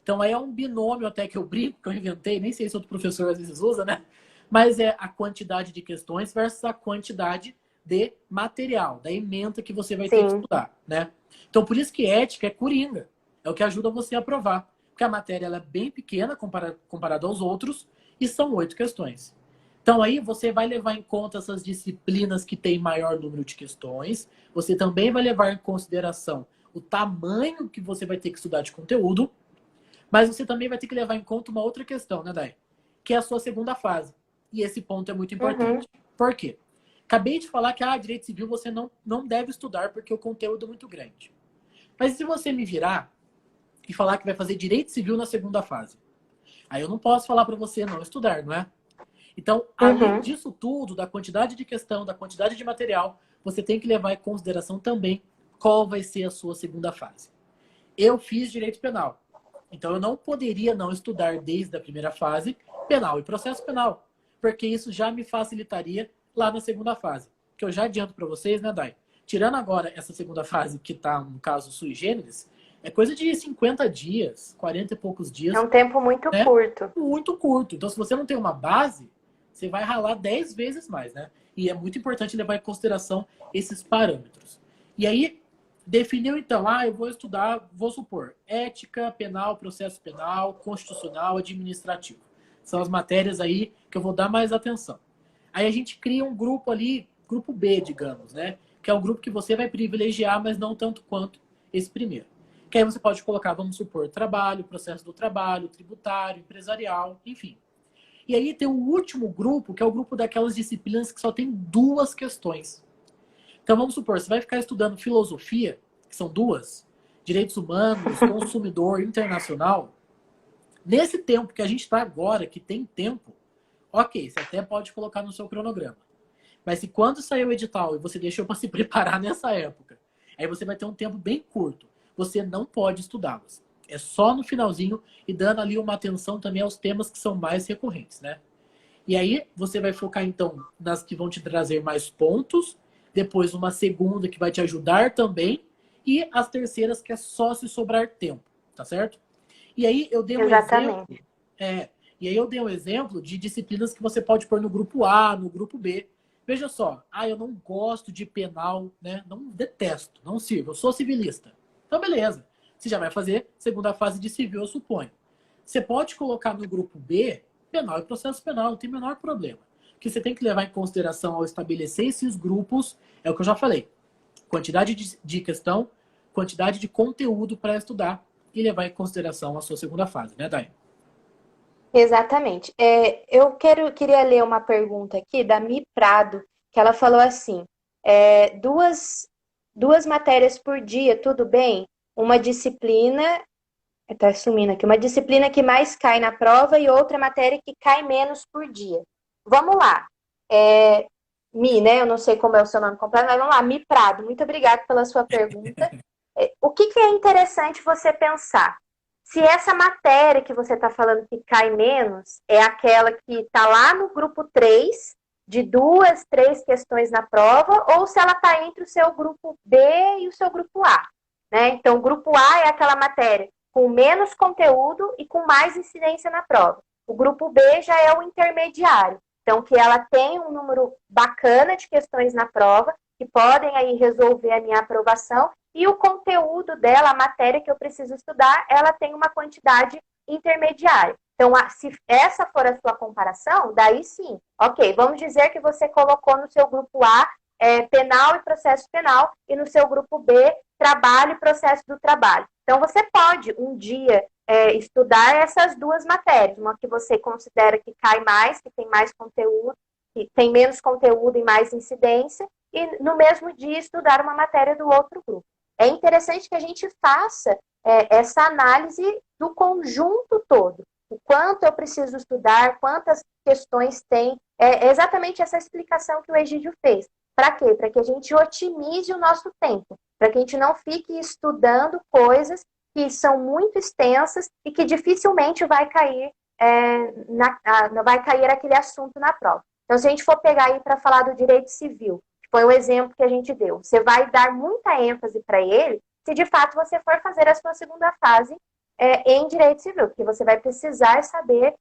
Então, aí é um binômio até que eu brinco, que eu inventei, nem sei se outro professor às vezes usa, né? Mas é a quantidade de questões versus a quantidade de material, da ementa que você vai ter que Sim. estudar, né? Então, por isso que ética é coringa. É o que ajuda você a aprovar. Porque a matéria ela é bem pequena comparado aos outros e são 8 questões. Então, aí você vai levar em conta essas disciplinas que têm maior número de questões. Você também vai levar em consideração o tamanho que você vai ter que estudar de conteúdo. Mas você também vai ter que levar em conta uma outra questão, né, Dai? Que é a sua segunda fase. E esse ponto é muito Uhum. importante. Por quê? Acabei de falar que direito civil você não deve estudar porque o conteúdo é muito grande. Mas se você me virar e falar que vai fazer direito civil na segunda fase, aí eu não posso falar para você não estudar, não é? Então, além Uhum. disso tudo, da quantidade de questão, da quantidade de material, você tem que levar em consideração também qual vai ser a sua segunda fase. Eu fiz direito penal. Então, eu não poderia não estudar desde a primeira fase penal e processo penal, porque isso já me facilitaria lá na segunda fase. Que eu já adianto para vocês, né, Dai? Tirando agora essa segunda fase, que está, no caso, sui generis, é coisa de 50 dias, 40 e poucos É dias, um tempo muito né? curto. Muito curto. Então, se você não tem uma base, você vai ralar 10 vezes mais, né? E é muito importante levar em consideração esses parâmetros. E aí, definiu então, eu vou estudar, vou supor, ética, penal, processo penal, constitucional, administrativo. São as matérias aí que eu vou dar mais atenção. Aí a gente cria um grupo ali, grupo B, digamos, né? Que é o grupo que você vai privilegiar, mas não tanto quanto esse primeiro. Que aí você pode colocar, vamos supor, trabalho, processo do trabalho, tributário, empresarial, enfim. E aí tem o último grupo, que é o grupo daquelas disciplinas que só tem 2 questões. Então vamos supor, você vai ficar estudando filosofia, que são 2, direitos humanos, consumidor, internacional. Nesse tempo que a gente está agora, que tem tempo, ok, você até pode colocar no seu cronograma. Mas se quando sair o edital e você deixou para se preparar nessa época, aí você vai ter um tempo bem curto. Você não pode estudá-las. É só no finalzinho e dando ali uma atenção também aos temas que são mais recorrentes, né? E aí você vai focar então nas que vão te trazer mais pontos, depois uma segunda que vai te ajudar também e as terceiras que é só se sobrar tempo, tá certo? E aí eu dei um exemplo, Exatamente. é, e aí eu dei um exemplo de disciplinas que você pode pôr no grupo A, no grupo B. Veja só, eu não gosto de penal, né? Não detesto, não sirvo, eu sou civilista. Então beleza, você já vai fazer segunda fase de civil, eu suponho. Você pode colocar no grupo B penal e processo penal, não tem o menor problema. O que você tem que levar em consideração ao estabelecer esses grupos é o que eu já falei. Quantidade de questão, quantidade de conteúdo para estudar e levar em consideração a sua segunda fase, né, Dai? Exatamente. Queria ler uma pergunta aqui da Mi Prado, que ela falou assim: duas matérias por dia, tudo bem? Uma disciplina, está sumindo aqui, uma disciplina que mais cai na prova e outra matéria que cai menos por dia. Vamos lá. Mi, né? Eu não sei como é o seu nome completo, mas vamos lá. Mi Prado, muito obrigada pela sua pergunta. O que é interessante você pensar? Se essa matéria que você está falando que cai menos é aquela que está lá no grupo 3 de 2, 3 questões na prova, ou se ela está entre o seu grupo B e o seu grupo A. Né? Então, o grupo A é aquela matéria com menos conteúdo e com mais incidência na prova. O grupo B já é o intermediário. Então, que ela tem um número bacana de questões na prova, que podem aí resolver a minha aprovação, e o conteúdo dela, a matéria que eu preciso estudar, ela tem uma quantidade intermediária. Então, se essa for a sua comparação, daí sim, ok, vamos dizer que você colocou no seu grupo A penal e processo penal, e no seu grupo B, trabalho e processo do trabalho. Então, você pode um dia estudar essas 2 matérias, uma que você considera que cai mais, que tem mais conteúdo, que tem menos conteúdo e mais incidência, e no mesmo dia estudar uma matéria do outro grupo. É interessante que a gente faça essa análise do conjunto todo. O quanto eu preciso estudar, quantas questões tem. É exatamente essa explicação que o Egídio fez. Para quê? Para que a gente otimize o nosso tempo. Para que a gente não fique estudando coisas que são muito extensas e que dificilmente vai cair, vai cair aquele assunto na prova. Então, se a gente for pegar aí para falar do direito civil, foi o exemplo que a gente deu. Você vai dar muita ênfase para ele se de fato você for fazer a sua segunda fase em direito civil, porque você vai precisar saber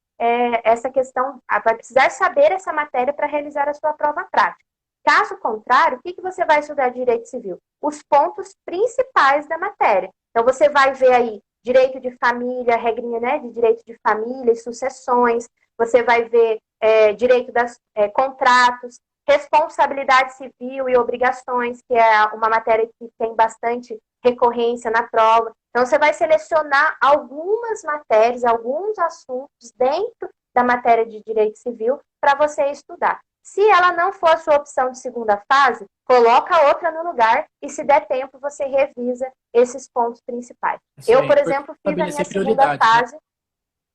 essa questão, vai precisar saber essa matéria para realizar a sua prova prática. Caso contrário, o que você vai estudar de direito civil? Os pontos principais da matéria. Então, você vai ver aí direito de família, regrinha, né, de direito de família e sucessões. Você vai ver direito das contratos, responsabilidade civil e obrigações, que é uma matéria que tem bastante recorrência na prova. Então, você vai selecionar algumas matérias, alguns assuntos dentro da matéria de direito civil para você estudar. Se ela não for a sua opção de segunda fase, coloca outra no lugar e, se der tempo, você revisa esses pontos principais. Eu, por exemplo, fiz a minha segunda fase.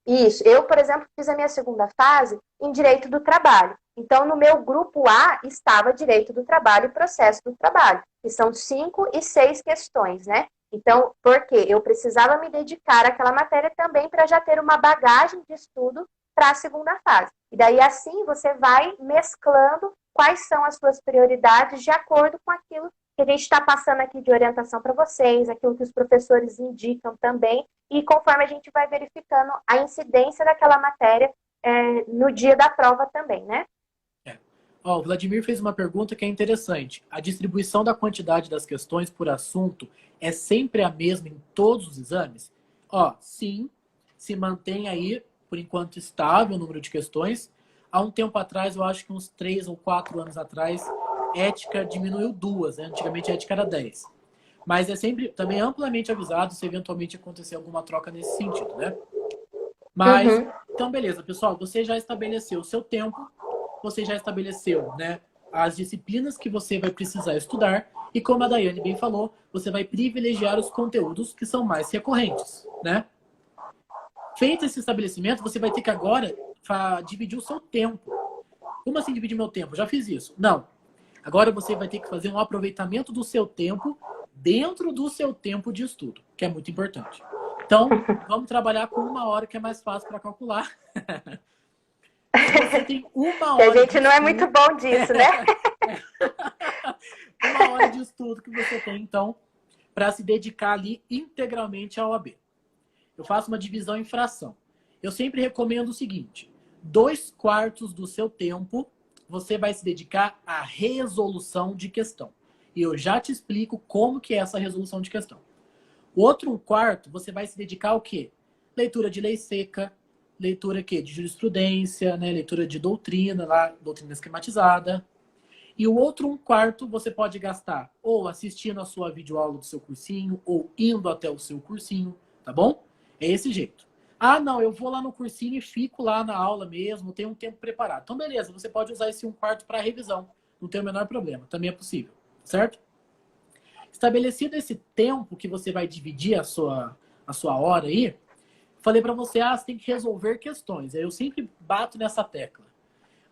Isso, eu, por exemplo, fiz a minha segunda fase em direito do trabalho. Então, no meu grupo A estava direito do trabalho e processo do trabalho, que são 5 e 6 questões, né? Então, porque eu precisava me dedicar àquela matéria também para já ter uma bagagem de estudo para a segunda fase. E daí, assim, você vai mesclando quais são as suas prioridades de acordo com aquilo que a gente está passando aqui de orientação para vocês, aquilo que os professores indicam também, e conforme a gente vai verificando a incidência daquela matéria no dia da prova também, né? O Vladimir fez uma pergunta que é interessante. A distribuição da quantidade das questões por assunto é sempre a mesma em todos os exames? Sim, se mantém aí, por enquanto, estável o número de questões. Há um tempo atrás, eu acho que uns 3 ou 4 anos atrás, ética diminuiu 2, né? Antigamente a ética era 10. Mas é sempre também amplamente avisado se eventualmente acontecer alguma troca nesse sentido, né? Mas, então beleza, pessoal, você já estabeleceu o seu tempo, você já estabeleceu, né, as disciplinas que você vai precisar estudar e, como a Daiane bem falou, você vai privilegiar os conteúdos que são mais recorrentes, né? Feito esse estabelecimento, você vai ter que agora dividir o seu tempo. Como assim dividir meu tempo? Já fiz isso. Não. Agora você vai ter que fazer um aproveitamento do seu tempo dentro do seu tempo de estudo, que é muito importante. Então, vamos trabalhar com 1 hora, que é mais fácil para calcular. Se você tem 1 hora. A gente não é muito bom disso, né? 1 hora de estudo que você tem, então, para se dedicar ali integralmente à OAB. Eu faço uma divisão em fração. Eu sempre recomendo o seguinte: 2/4 do seu tempo você vai se dedicar à resolução de questão. E eu já te explico como que é essa resolução de questão. O outro 1/4 você vai se dedicar ao quê? Leitura de lei seca, leitura de jurisprudência, né? Leitura de doutrina, doutrina esquematizada. E o outro 1/4 você pode gastar ou assistindo a sua videoaula do seu cursinho, ou indo até o seu cursinho, tá bom? É esse jeito. Não, eu vou lá no cursinho e fico lá na aula mesmo, tenho um tempo preparado. Então, beleza, você pode usar esse 1/4 para revisão. Não tem o menor problema, também é possível, certo? Estabelecido esse tempo que você vai dividir a sua hora aí, falei para você, você tem que resolver questões. Eu sempre bato nessa tecla.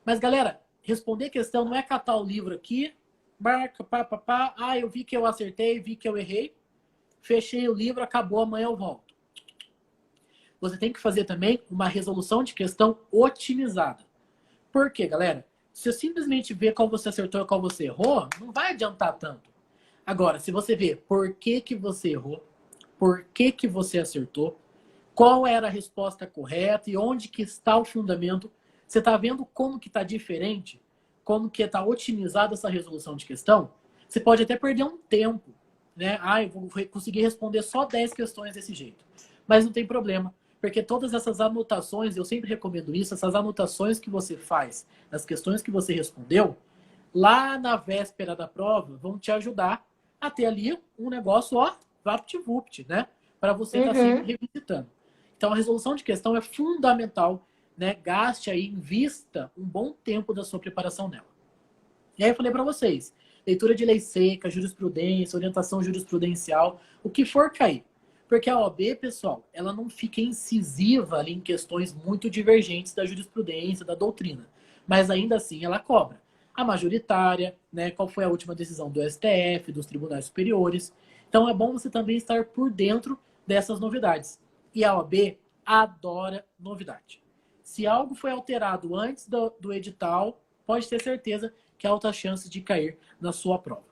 Mas, galera, responder questão não é catar o livro aqui, marca, eu vi que eu acertei, vi que eu errei, fechei o livro, acabou, amanhã eu volto. Você tem que fazer também uma resolução de questão otimizada. Por quê, galera? Se eu simplesmente ver qual você acertou e qual você errou, não vai adiantar tanto. Agora, se você vê por que você errou, por que você acertou, qual era a resposta correta e onde que está o fundamento, você está vendo como que está diferente, como que está otimizada essa resolução de questão, você pode até perder um tempo, né? Eu vou conseguir responder só 10 questões desse jeito. Mas não tem problema, porque todas essas anotações, eu sempre recomendo isso, essas anotações que você faz nas questões que você respondeu, lá na véspera da prova, vão te ajudar a ter ali um negócio, vapt-vupt, né? Para você estar sempre revisitando. Então, a resolução de questão é fundamental, né? Gaste aí, invista um bom tempo da sua preparação nela. E aí eu falei para vocês, leitura de lei seca, jurisprudência, orientação jurisprudencial, o que for cair. Porque a OAB, pessoal, ela não fica incisiva ali em questões muito divergentes da jurisprudência, da doutrina. Mas ainda assim ela cobra. A majoritária, né? Qual foi a última decisão do STF, dos tribunais superiores. Então é bom você também estar por dentro dessas novidades. E a OAB adora novidade. Se algo foi alterado antes do edital, pode ter certeza que há altas chances de cair na sua prova.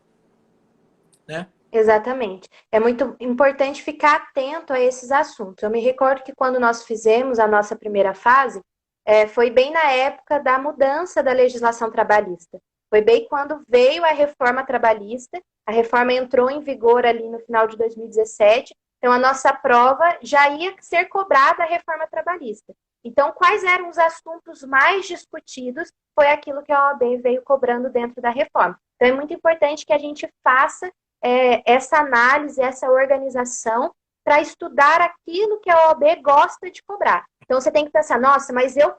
Né? Exatamente. É muito importante ficar atento a esses assuntos. Eu me recordo que quando nós fizemos a nossa primeira fase, foi bem na época da mudança da legislação trabalhista. Foi bem quando veio a reforma trabalhista, a reforma entrou em vigor ali no final de 2017, então a nossa prova já ia ser cobrada a reforma trabalhista. Então, quais eram os assuntos mais discutidos? Foi aquilo que a OAB veio cobrando dentro da reforma. Então, é muito importante que a gente faça essa análise, essa organização para estudar aquilo que a OAB gosta de cobrar. Então, você tem que pensar, nossa, mas eu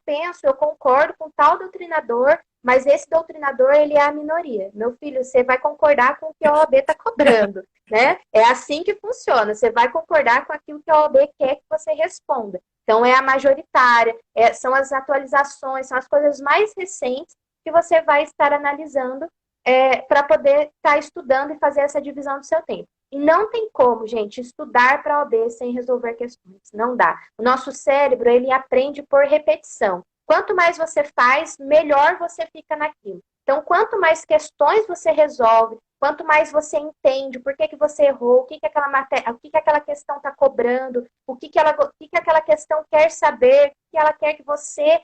concordo com tal doutrinador, mas esse doutrinador, ele é a minoria. Meu filho, você vai concordar com o que a OAB está cobrando, né? É assim que funciona. Você vai concordar com aquilo que a OAB quer que você responda. Então, é a majoritária, são as atualizações, são as coisas mais recentes que você vai estar analisando para poder estar estudando e fazer essa divisão do seu tempo. E não tem como, gente, estudar para a OAB sem resolver questões. Não dá. O nosso cérebro, ele aprende por repetição. Quanto mais você faz, melhor você fica naquilo. Então, quanto mais questões você resolve, quanto mais você entende por que você errou, o que aquela matéria, o que aquela questão está cobrando, o que aquela questão quer saber, o que ela quer que você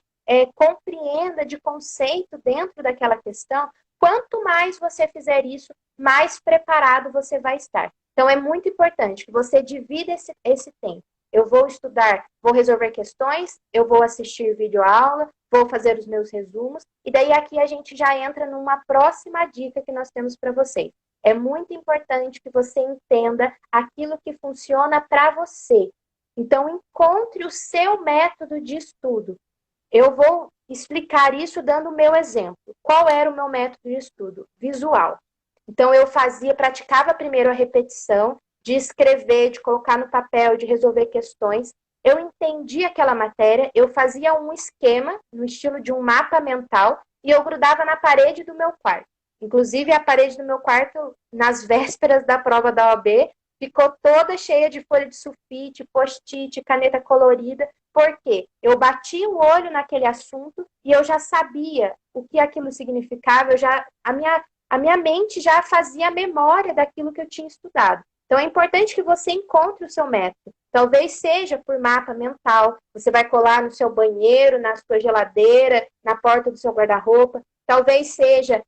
compreenda de conceito dentro daquela questão, quanto mais você fizer isso, mais preparado você vai estar. Então, é muito importante que você divida esse tempo. Eu vou estudar, vou resolver questões, eu vou assistir videoaula, vou fazer os meus resumos, e daí aqui a gente já entra numa próxima dica que nós temos para vocês. É muito importante que você entenda aquilo que funciona para você. Então, encontre o seu método de estudo. Eu vou explicar isso dando o meu exemplo. Qual era o meu método de estudo? Visual. Então, eu praticava primeiro a repetição, de escrever, de colocar no papel, de resolver questões. Eu entendia aquela matéria, eu fazia um esquema, no estilo de um mapa mental, e eu grudava na parede do meu quarto. Inclusive, a parede do meu quarto, nas vésperas da prova da OAB, ficou toda cheia de folha de sulfite, post-it, caneta colorida. Por quê? Eu bati o olho naquele assunto e eu já sabia o que aquilo significava, a minha mente já fazia a memória daquilo que eu tinha estudado. Então, é importante que você encontre o seu método. Talvez seja por mapa mental. Você vai colar no seu banheiro, na sua geladeira, na porta do seu guarda-roupa. Talvez seja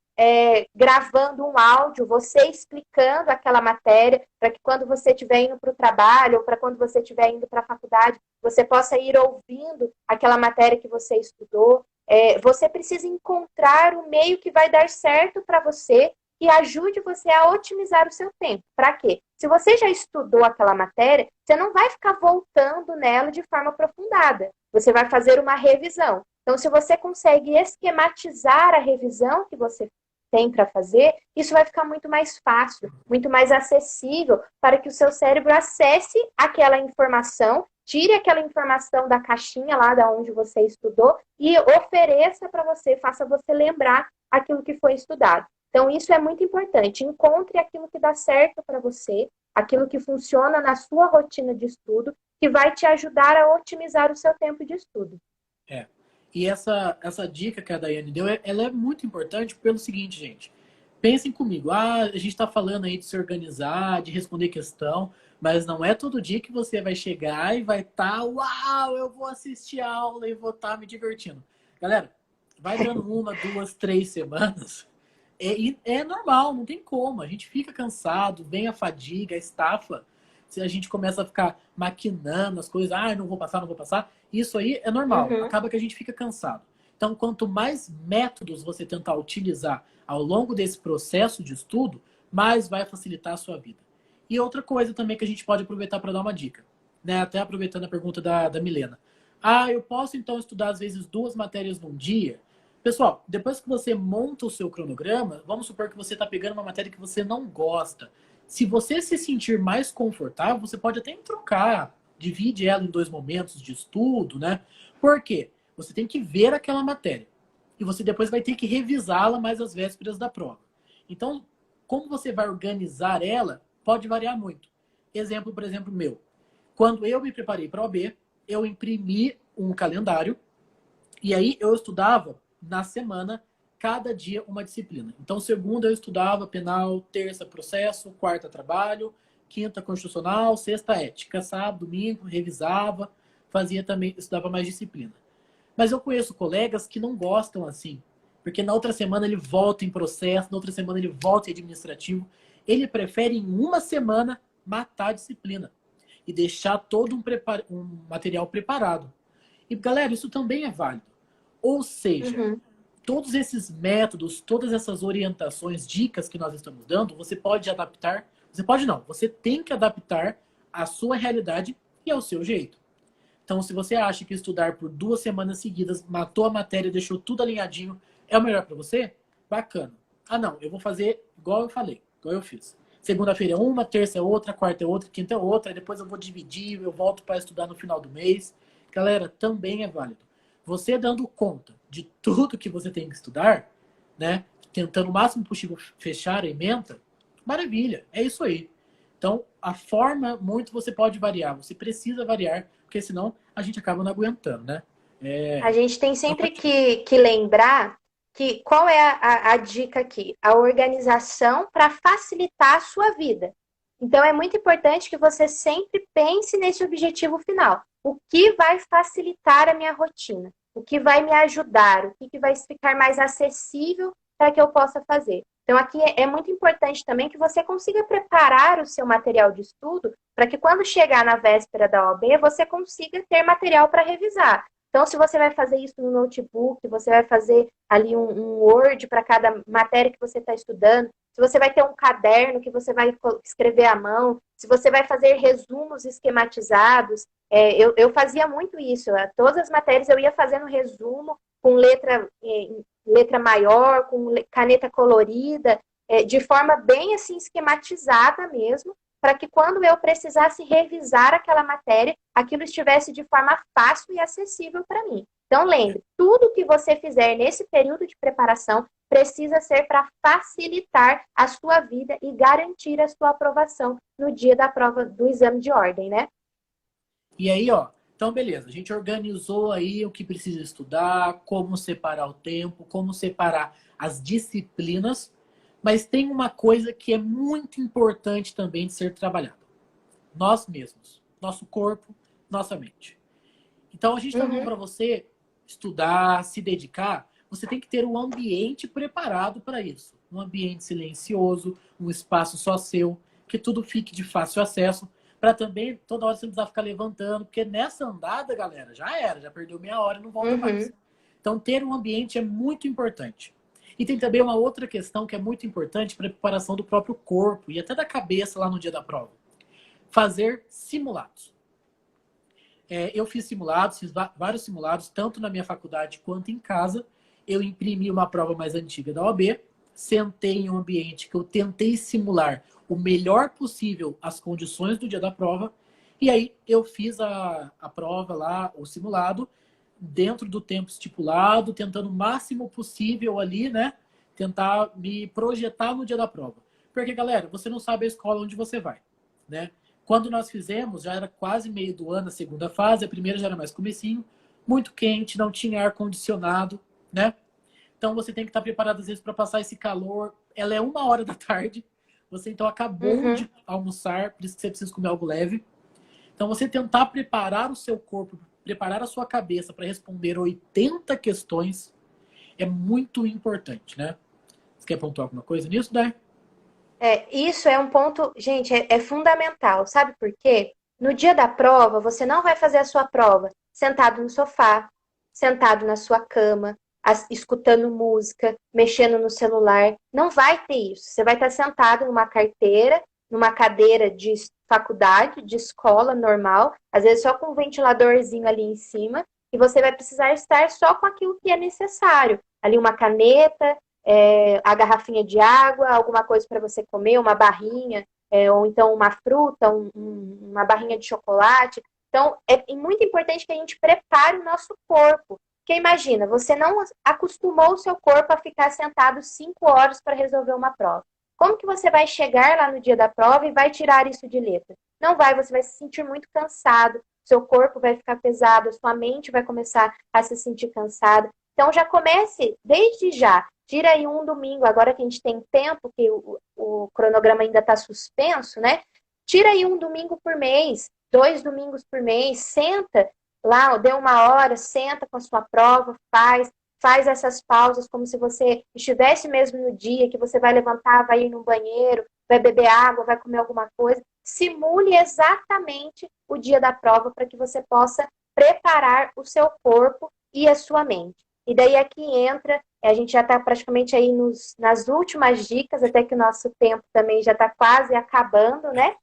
gravando um áudio, você explicando aquela matéria, para que quando você estiver indo para o trabalho ou para quando você estiver indo para a faculdade, você possa ir ouvindo aquela matéria que você estudou. Você precisa encontrar o meio que vai dar certo para você e ajude você a otimizar o seu tempo. Para quê? Se você já estudou aquela matéria, você não vai ficar voltando nela de forma aprofundada. Você vai fazer uma revisão. Então, se você consegue esquematizar a revisão que você tem para fazer, isso vai ficar muito mais fácil, muito mais acessível para que o seu cérebro acesse aquela informação, tire aquela informação da caixinha lá da onde você estudou e ofereça para você, faça você lembrar aquilo que foi estudado. Então, isso é muito importante. Encontre aquilo que dá certo para você, aquilo que funciona na sua rotina de estudo, que vai te ajudar a otimizar o seu tempo de estudo. E essa dica que a Daiane deu, ela é muito importante pelo seguinte, gente. Pensem comigo. A gente está falando aí de se organizar, de responder questão, mas não é todo dia que você vai chegar e vai estar, uau, eu vou assistir a aula e vou estar me divertindo. Galera, vai dando 1, 2, 3 semanas. É normal, não tem como. A gente fica cansado, vem a fadiga, a estafa. Se a gente começa a ficar maquinando as coisas, não vou passar, não vou passar. Isso aí é normal. Uhum. Acaba que a gente fica cansado. Então, quanto mais métodos você tentar utilizar ao longo desse processo de estudo, mais vai facilitar a sua vida. E outra coisa também que a gente pode aproveitar para dar uma dica, né? Até aproveitando a pergunta da Milena. Eu posso então estudar às vezes 2 matérias num dia? Pessoal, depois que você monta o seu cronograma, vamos supor que você está pegando uma matéria que você não gosta. Se você se sentir mais confortável, você pode até trocar, divide ela em 2 momentos de estudo, né? Por quê? Você tem que ver aquela matéria. E você depois vai ter que revisá-la mais às vésperas da prova. Então, como você vai organizar ela, pode variar muito. Exemplo, por exemplo, meu. Quando eu me preparei para a OAB, eu imprimi um calendário e aí eu estudava na semana, cada dia uma disciplina. Então, segunda eu estudava penal, terça processo, quarta trabalho, quinta constitucional, sexta ética, sábado, domingo, revisava, fazia também, estudava mais disciplina. Mas eu conheço colegas que não gostam assim. Porque na outra semana ele volta em processo, na outra semana ele volta em administrativo. Ele prefere em uma semana matar a disciplina e deixar todo um material preparado. E, galera, isso também é válido. Ou seja, todos esses métodos, todas essas orientações, dicas que nós estamos dando, você pode adaptar, você pode não, você tem que adaptar à sua realidade e ao seu jeito. Então, se você acha que estudar por 2 semanas seguidas, matou a matéria, deixou tudo alinhadinho, é o melhor para você, bacana. Ah, não, eu vou fazer igual eu falei, igual eu fiz. Segunda-feira é uma, terça é outra, quarta é outra, quinta é outra, aí depois eu vou dividir, eu volto para estudar no final do mês. Galera, também é válido. Você dando conta de tudo que você tem que estudar, né, tentando o máximo possível fechar a ementa, maravilha, é isso aí. Então, a forma, muito você pode variar, você precisa variar, porque senão a gente acaba não aguentando, né? A gente tem sempre que lembrar que qual é a dica aqui? A organização para facilitar a sua vida. Então, é muito importante que você sempre pense nesse objetivo final. O que vai facilitar a minha rotina? O que vai me ajudar? O que vai ficar mais acessível para que eu possa fazer? Então, aqui é muito importante também que você consiga preparar o seu material de estudo para que quando chegar na véspera da OAB, você consiga ter material para revisar. Então, se você vai fazer isso no notebook, você vai fazer ali um Word para cada matéria que você está estudando, se você vai ter um caderno que você vai escrever à mão, se você vai fazer resumos esquematizados, eu fazia muito isso. Todas as matérias eu ia fazendo resumo com letra maior, com caneta colorida, de forma bem assim esquematizada mesmo, para que quando eu precisasse revisar aquela matéria, aquilo estivesse de forma fácil e acessível para mim. Então, lembre, tudo que você fizer nesse período de preparação precisa ser para facilitar a sua vida e garantir a sua aprovação no dia da prova do exame de ordem, né? E aí, ó, então beleza, a gente organizou aí o que precisa estudar, como separar o tempo, como separar as disciplinas, mas tem uma coisa que é muito importante também de ser trabalhada. Nós mesmos, nosso corpo, nossa mente. Então a gente está falando para você estudar, se dedicar, você tem que ter um ambiente preparado para isso. Um ambiente silencioso, um espaço só seu, que tudo fique de fácil acesso, para também toda hora você não precisar ficar levantando, porque nessa andada, galera, já era, já perdeu meia hora e não volta mais. Então ter um ambiente é muito importante. E tem também uma outra questão que é muito importante para a preparação do próprio corpo e até da cabeça lá no dia da prova. Fazer simulados. Eu fiz simulados, fiz vários simulados, tanto na minha faculdade quanto em casa. Eu imprimi uma prova mais antiga da OAB, sentei em um ambiente que eu tentei simular o melhor possível as condições do dia da prova, e aí eu fiz a prova lá, o simulado, dentro do tempo estipulado, tentando o máximo possível ali, né? Tentar me projetar no dia da prova. Porque, galera, você não sabe a escola onde você vai, né? Quando nós fizemos, já era quase meio do ano, a segunda fase, a primeira já era mais comecinho, muito quente, não tinha ar-condicionado, né? Então você tem que estar preparado às vezes para passar esse calor. Ela é 1 hora da tarde, você então acabou de almoçar, por isso que você precisa comer algo leve. Então você tentar preparar o seu corpo, preparar a sua cabeça para responder 80 questões é muito importante, né? Você quer pontuar alguma coisa nisso, Dai? Isso é um ponto, gente, é fundamental. Sabe por quê? No dia da prova, você não vai fazer a sua prova sentado no sofá, sentado na sua cama, escutando música, mexendo no celular. Não vai ter isso. Você vai estar sentado numa carteira, numa cadeira de faculdade, de escola normal, às vezes só com um ventiladorzinho ali em cima, e você vai precisar estar só com aquilo que é necessário. Ali uma caneta, a garrafinha de água, alguma coisa para você comer, uma barrinha, ou então uma fruta, uma barrinha de chocolate. Então, é muito importante que a gente prepare o nosso corpo. Porque imagina, você não acostumou o seu corpo a ficar sentado 5 horas para resolver uma prova. Como que você vai chegar lá no dia da prova e vai tirar isso de letra? Não vai, você vai se sentir muito cansado, seu corpo vai ficar pesado, a sua mente vai começar a se sentir cansada. Então já comece desde já. Tira aí um domingo, agora que a gente tem tempo, que o cronograma ainda está suspenso, né? Tira aí um domingo por mês, 2 domingos por mês, senta lá, dê 1 hora, senta com a sua prova, faz essas pausas como se você estivesse mesmo no dia, que você vai levantar, vai ir no banheiro, vai beber água, vai comer alguma coisa. Simule exatamente o dia da prova para que você possa preparar o seu corpo e a sua mente. E daí aqui entra, a gente já está praticamente aí nas últimas dicas, até que o nosso tempo também já está quase acabando, né?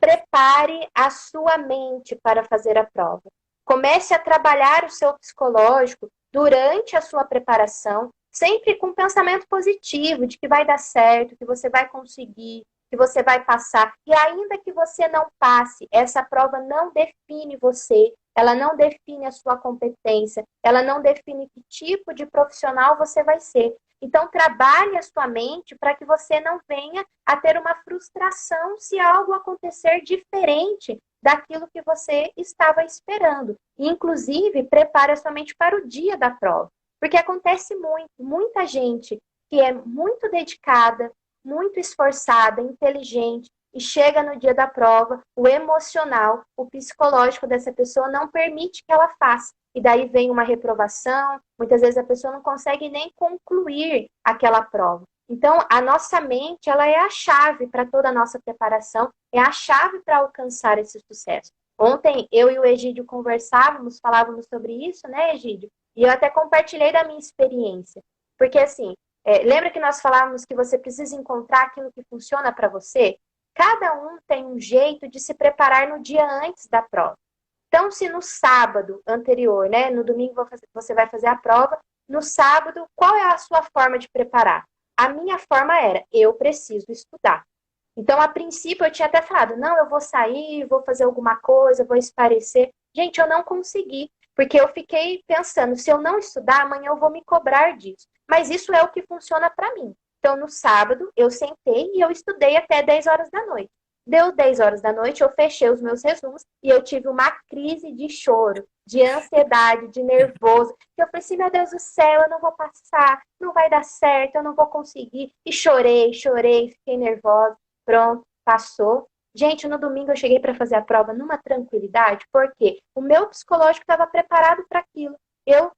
Prepare a sua mente para fazer a prova. Comece a trabalhar o seu psicológico durante a sua preparação, sempre com pensamento positivo, de que vai dar certo, que você vai conseguir, que você vai passar. E ainda que você não passe, essa prova não define você, ela não define a sua competência, ela não define que tipo de profissional você vai ser. Então, trabalhe a sua mente para que você não venha a ter uma frustração se algo acontecer diferente daquilo que você estava esperando. E, inclusive, prepare a sua mente para o dia da prova. Porque acontece muita gente que é muito dedicada, muito esforçada, inteligente, e chega no dia da prova, o emocional, o psicológico dessa pessoa não permite que ela faça. E daí vem uma reprovação, muitas vezes a pessoa não consegue nem concluir aquela prova. Então, a nossa mente, ela é a chave para toda a nossa preparação, é a chave para alcançar esse sucesso. Ontem, eu e o Egídio conversávamos, falávamos sobre isso, né, Egídio? E eu até compartilhei da minha experiência. Porque, assim, lembra que nós falávamos que você precisa encontrar aquilo que funciona para você? Cada um tem um jeito de se preparar no dia antes da prova. Então, se no sábado anterior, né, no domingo você vai fazer a prova, no sábado, qual é a sua forma de preparar? A minha forma era, eu preciso estudar. Então, a princípio, eu tinha até falado, não, eu vou sair, vou fazer alguma coisa, vou esparecer. Gente, eu não consegui, porque eu fiquei pensando, se eu não estudar, amanhã eu vou me cobrar disso. Mas isso é o que funciona para mim. Então, no sábado, eu sentei e eu estudei até 10 horas da noite. Deu 10 horas da noite, eu fechei os meus resumos e eu tive uma crise de choro, de ansiedade, de nervoso. Eu falei assim, meu Deus do céu, eu não vou passar, não vai dar certo, eu não vou conseguir. E chorei, fiquei nervosa. Pronto, passou. Gente, no domingo eu cheguei para fazer a prova numa tranquilidade, porque o meu psicológico estava preparado para aquilo. Eu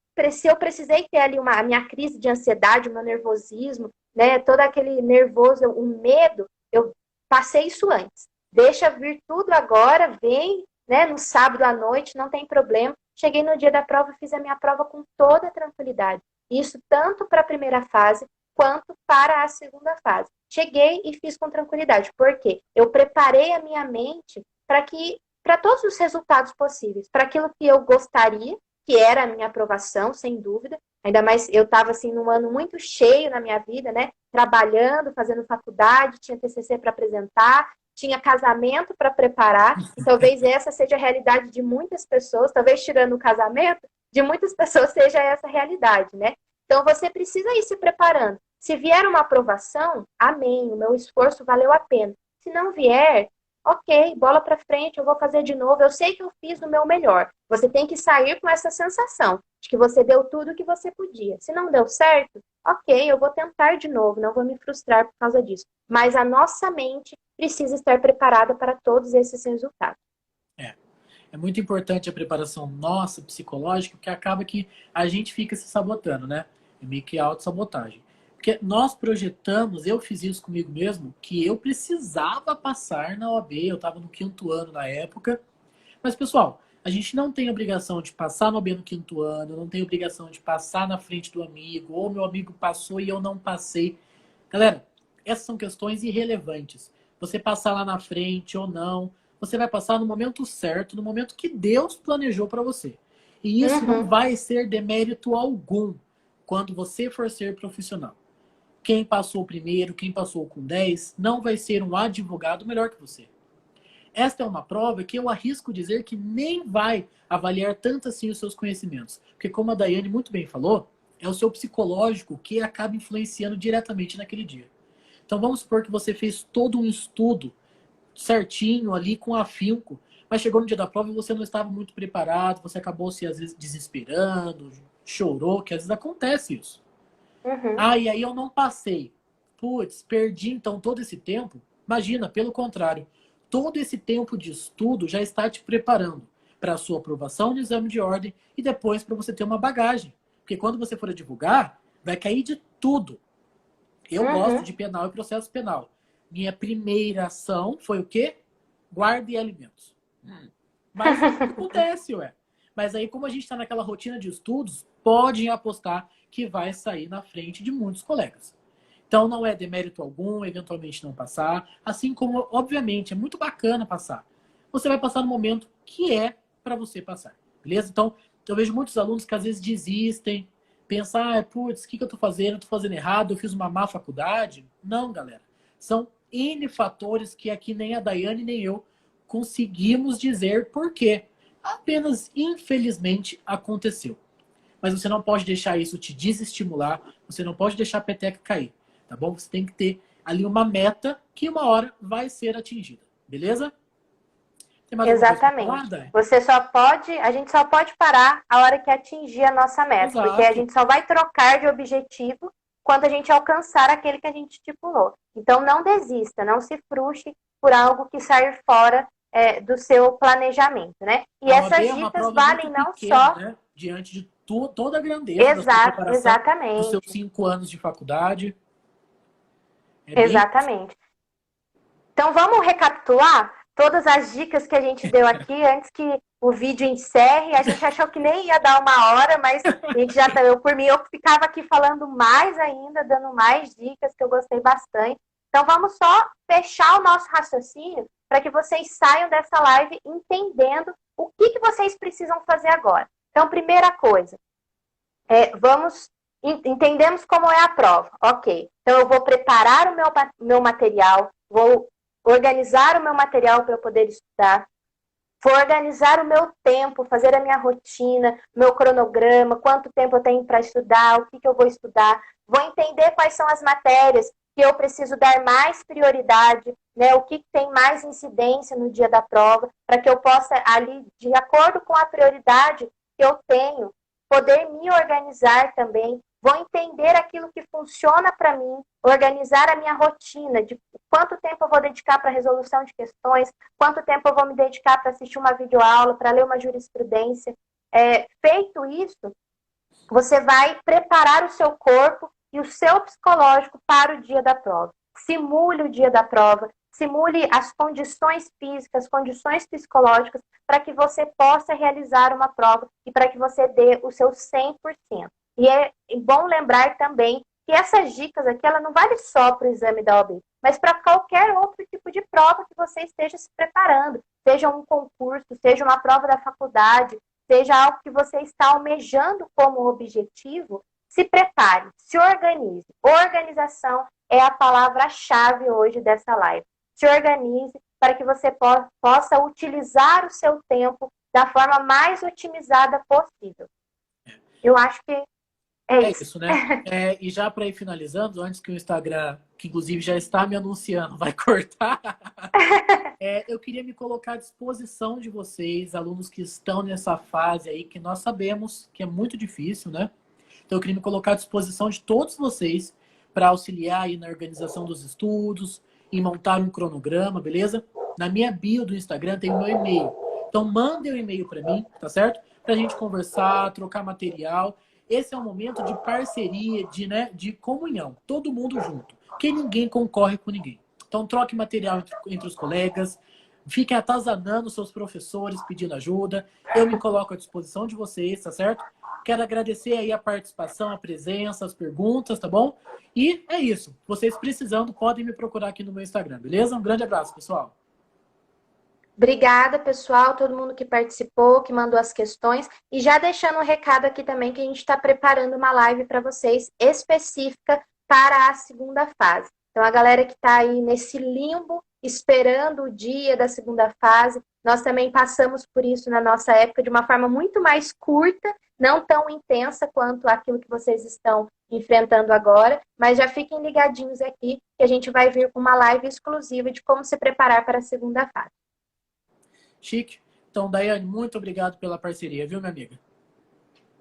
precisei ter ali a minha crise de ansiedade, o meu nervosismo, né, todo aquele nervoso, o medo, eu passei isso antes. Deixa vir tudo agora, vem, né, no sábado à noite, não tem problema. Cheguei no dia da prova e fiz a minha prova com toda tranquilidade. Isso tanto para a primeira fase, quanto para a segunda fase. Cheguei e fiz com tranquilidade. Por quê? Eu preparei a minha mente para todos os resultados possíveis, para aquilo que eu gostaria, que era a minha aprovação, sem dúvida. Ainda mais, eu estava assim, num ano muito cheio na minha vida, né? Trabalhando, fazendo faculdade, tinha TCC para apresentar, tinha casamento para preparar, e talvez essa seja a realidade de muitas pessoas, talvez tirando o casamento, de muitas pessoas seja essa a realidade, né? Então, você precisa ir se preparando. Se vier uma aprovação, amém, o meu esforço valeu a pena. Se não vier, ok, bola para frente, eu vou fazer de novo. Eu sei que eu fiz o meu melhor. Você tem que sair com essa sensação de que você deu tudo o que você podia. Se não deu certo, ok, eu vou tentar de novo, não vou me frustrar por causa disso. Mas a nossa mente precisa estar preparada para todos esses resultados. É muito importante a preparação nossa, psicológica, porque acaba que a gente fica se sabotando, né? É meio que autossabotagem. Porque nós projetamos, eu fiz isso comigo mesmo, que eu precisava passar na OAB, eu estava no 5º ano na época. Mas, pessoal, a gente não tem obrigação de passar no OAB no 5º ano, não tem obrigação de passar na frente do amigo, ou meu amigo passou e eu não passei. Galera, essas são questões irrelevantes. Você passar lá na frente ou não, você vai passar no momento certo, no momento que Deus planejou para você. E isso não vai ser demérito algum quando você for ser profissional. Quem passou primeiro, quem passou com 10, não vai ser um advogado melhor que você. Esta é uma prova que eu arrisco dizer que nem vai avaliar tanto assim os seus conhecimentos. Porque como a Daiane muito bem falou, é o seu psicológico que acaba influenciando diretamente naquele dia. Então vamos supor que você fez todo um estudo certinho ali com afinco, mas chegou no dia da prova e você não estava muito preparado, você acabou se às vezes desesperando, chorou, que às vezes acontece isso. E aí eu não passei. Putz, perdi então todo esse tempo. Imagina, pelo contrário, todo esse tempo de estudo já está te preparando para a sua aprovação no exame de ordem e depois para você ter uma bagagem, Porque quando você for divulgar, vai cair de tudo. Eu gosto de penal e processo penal. Minha primeira ação foi o quê? Guarda e alimentos. Mas acontece, ué. Mas aí, como a gente está naquela rotina de estudos, podem apostar que vai sair na frente de muitos colegas. Então, não é demérito algum, eventualmente não passar. Assim como, obviamente, é muito bacana passar. Você vai passar no momento que é para você passar. Beleza? Então, eu vejo muitos alunos que às vezes desistem. Pensam, putz, o que eu estou fazendo? Eu estou fazendo errado, eu fiz uma má faculdade. Não, galera. São N fatores que aqui nem a Daiane nem eu conseguimos dizer por quê. Apenas, infelizmente, aconteceu. Mas você não pode deixar isso te desestimular, você não pode deixar a peteca cair, tá bom? Você tem que ter ali uma meta que uma hora vai ser atingida, beleza? Tem mais exatamente. Você só pode, a gente só pode parar a hora que atingir a nossa meta, exato, porque a gente só vai trocar de objetivo quando a gente alcançar aquele que a gente estipulou. Então não desista, não se frustre por algo que sair fora do seu planejamento, né? E essas dicas valem não pequena, só, né? Diante de toda a grandeza da sua preparação, exatamente, dos seus 5 anos de faculdade. Exatamente. Então vamos recapitular todas as dicas que a gente deu aqui antes que o vídeo encerre. A gente achou que nem ia dar 1 hora, mas a gente já por mim, eu ficava aqui falando mais ainda, dando mais dicas que eu gostei bastante. Então vamos só fechar o nosso raciocínio para que vocês saiam dessa live entendendo o que vocês precisam fazer agora. Então, primeira coisa, entendemos como é a prova. Ok, então eu vou preparar o meu material, vou organizar o meu material para eu poder estudar, vou organizar o meu tempo, fazer a minha rotina, meu cronograma, quanto tempo eu tenho para estudar, o que eu vou estudar, vou entender quais são as matérias que eu preciso dar mais prioridade, né, o que tem mais incidência no dia da prova, para que eu possa, ali, de acordo com a prioridade que eu tenho, poder me organizar também. Vou entender aquilo que funciona para mim, organizar a minha rotina, de quanto tempo eu vou dedicar para a resolução de questões, quanto tempo eu vou me dedicar para assistir uma videoaula, para ler uma jurisprudência. Feito isso, você vai preparar o seu corpo e o seu psicológico para o dia da prova. Simule o dia da prova, simule as condições físicas, condições psicológicas, para que você possa realizar uma prova e para que você dê o seu 100%. E é bom lembrar também que essas dicas aqui, ela não vale só para o exame da OAB, mas para qualquer outro tipo de prova que você esteja se preparando. Seja um concurso, seja uma prova da faculdade, seja algo que você está almejando como objetivo, se prepare, se organize. Organização é a palavra-chave hoje dessa live. Se organize para que você possa utilizar o seu tempo da forma mais otimizada possível. Eu acho que é isso, né? E já para ir finalizando, antes que o Instagram, que inclusive já está me anunciando, vai cortar, eu queria me colocar à disposição de vocês, alunos que estão nessa fase aí, que nós sabemos que é muito difícil, né? Então eu queria me colocar à disposição de todos vocês para auxiliar aí na organização dos estudos, em montar um cronograma, beleza? Na minha bio do Instagram tem o meu e-mail. Então mandem um e-mail para mim, tá certo? Para a gente conversar, trocar material. Esse é um momento de parceria, de comunhão. Todo mundo junto. Porque ninguém concorre com ninguém. Então troque material entre os colegas. Fiquem atazanando seus professores pedindo ajuda. Eu me coloco à disposição de vocês, tá certo? Quero agradecer aí a participação, a presença, as perguntas, tá bom? E é isso. Vocês precisando, podem me procurar aqui no meu Instagram, beleza? Um grande abraço, pessoal. Obrigada, pessoal, todo mundo que participou, que mandou as questões. E já deixando um recado aqui também, que a gente está preparando uma live para vocês específica para a segunda fase. Então, a galera que está aí nesse limbo, esperando o dia da segunda fase, nós também passamos por isso na nossa época de uma forma muito mais curta, não tão intensa quanto aquilo que vocês estão enfrentando agora, mas já fiquem ligadinhos aqui, que a gente vai vir com uma live exclusiva de como se preparar para a segunda fase. Chique. Então, Daiane, muito obrigado pela parceria, viu, minha amiga?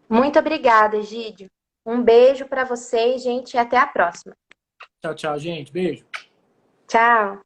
Muito obrigada, Egídio. Um beijo para vocês, gente, e até a próxima. Tchau, tchau, gente. Beijo. Tchau.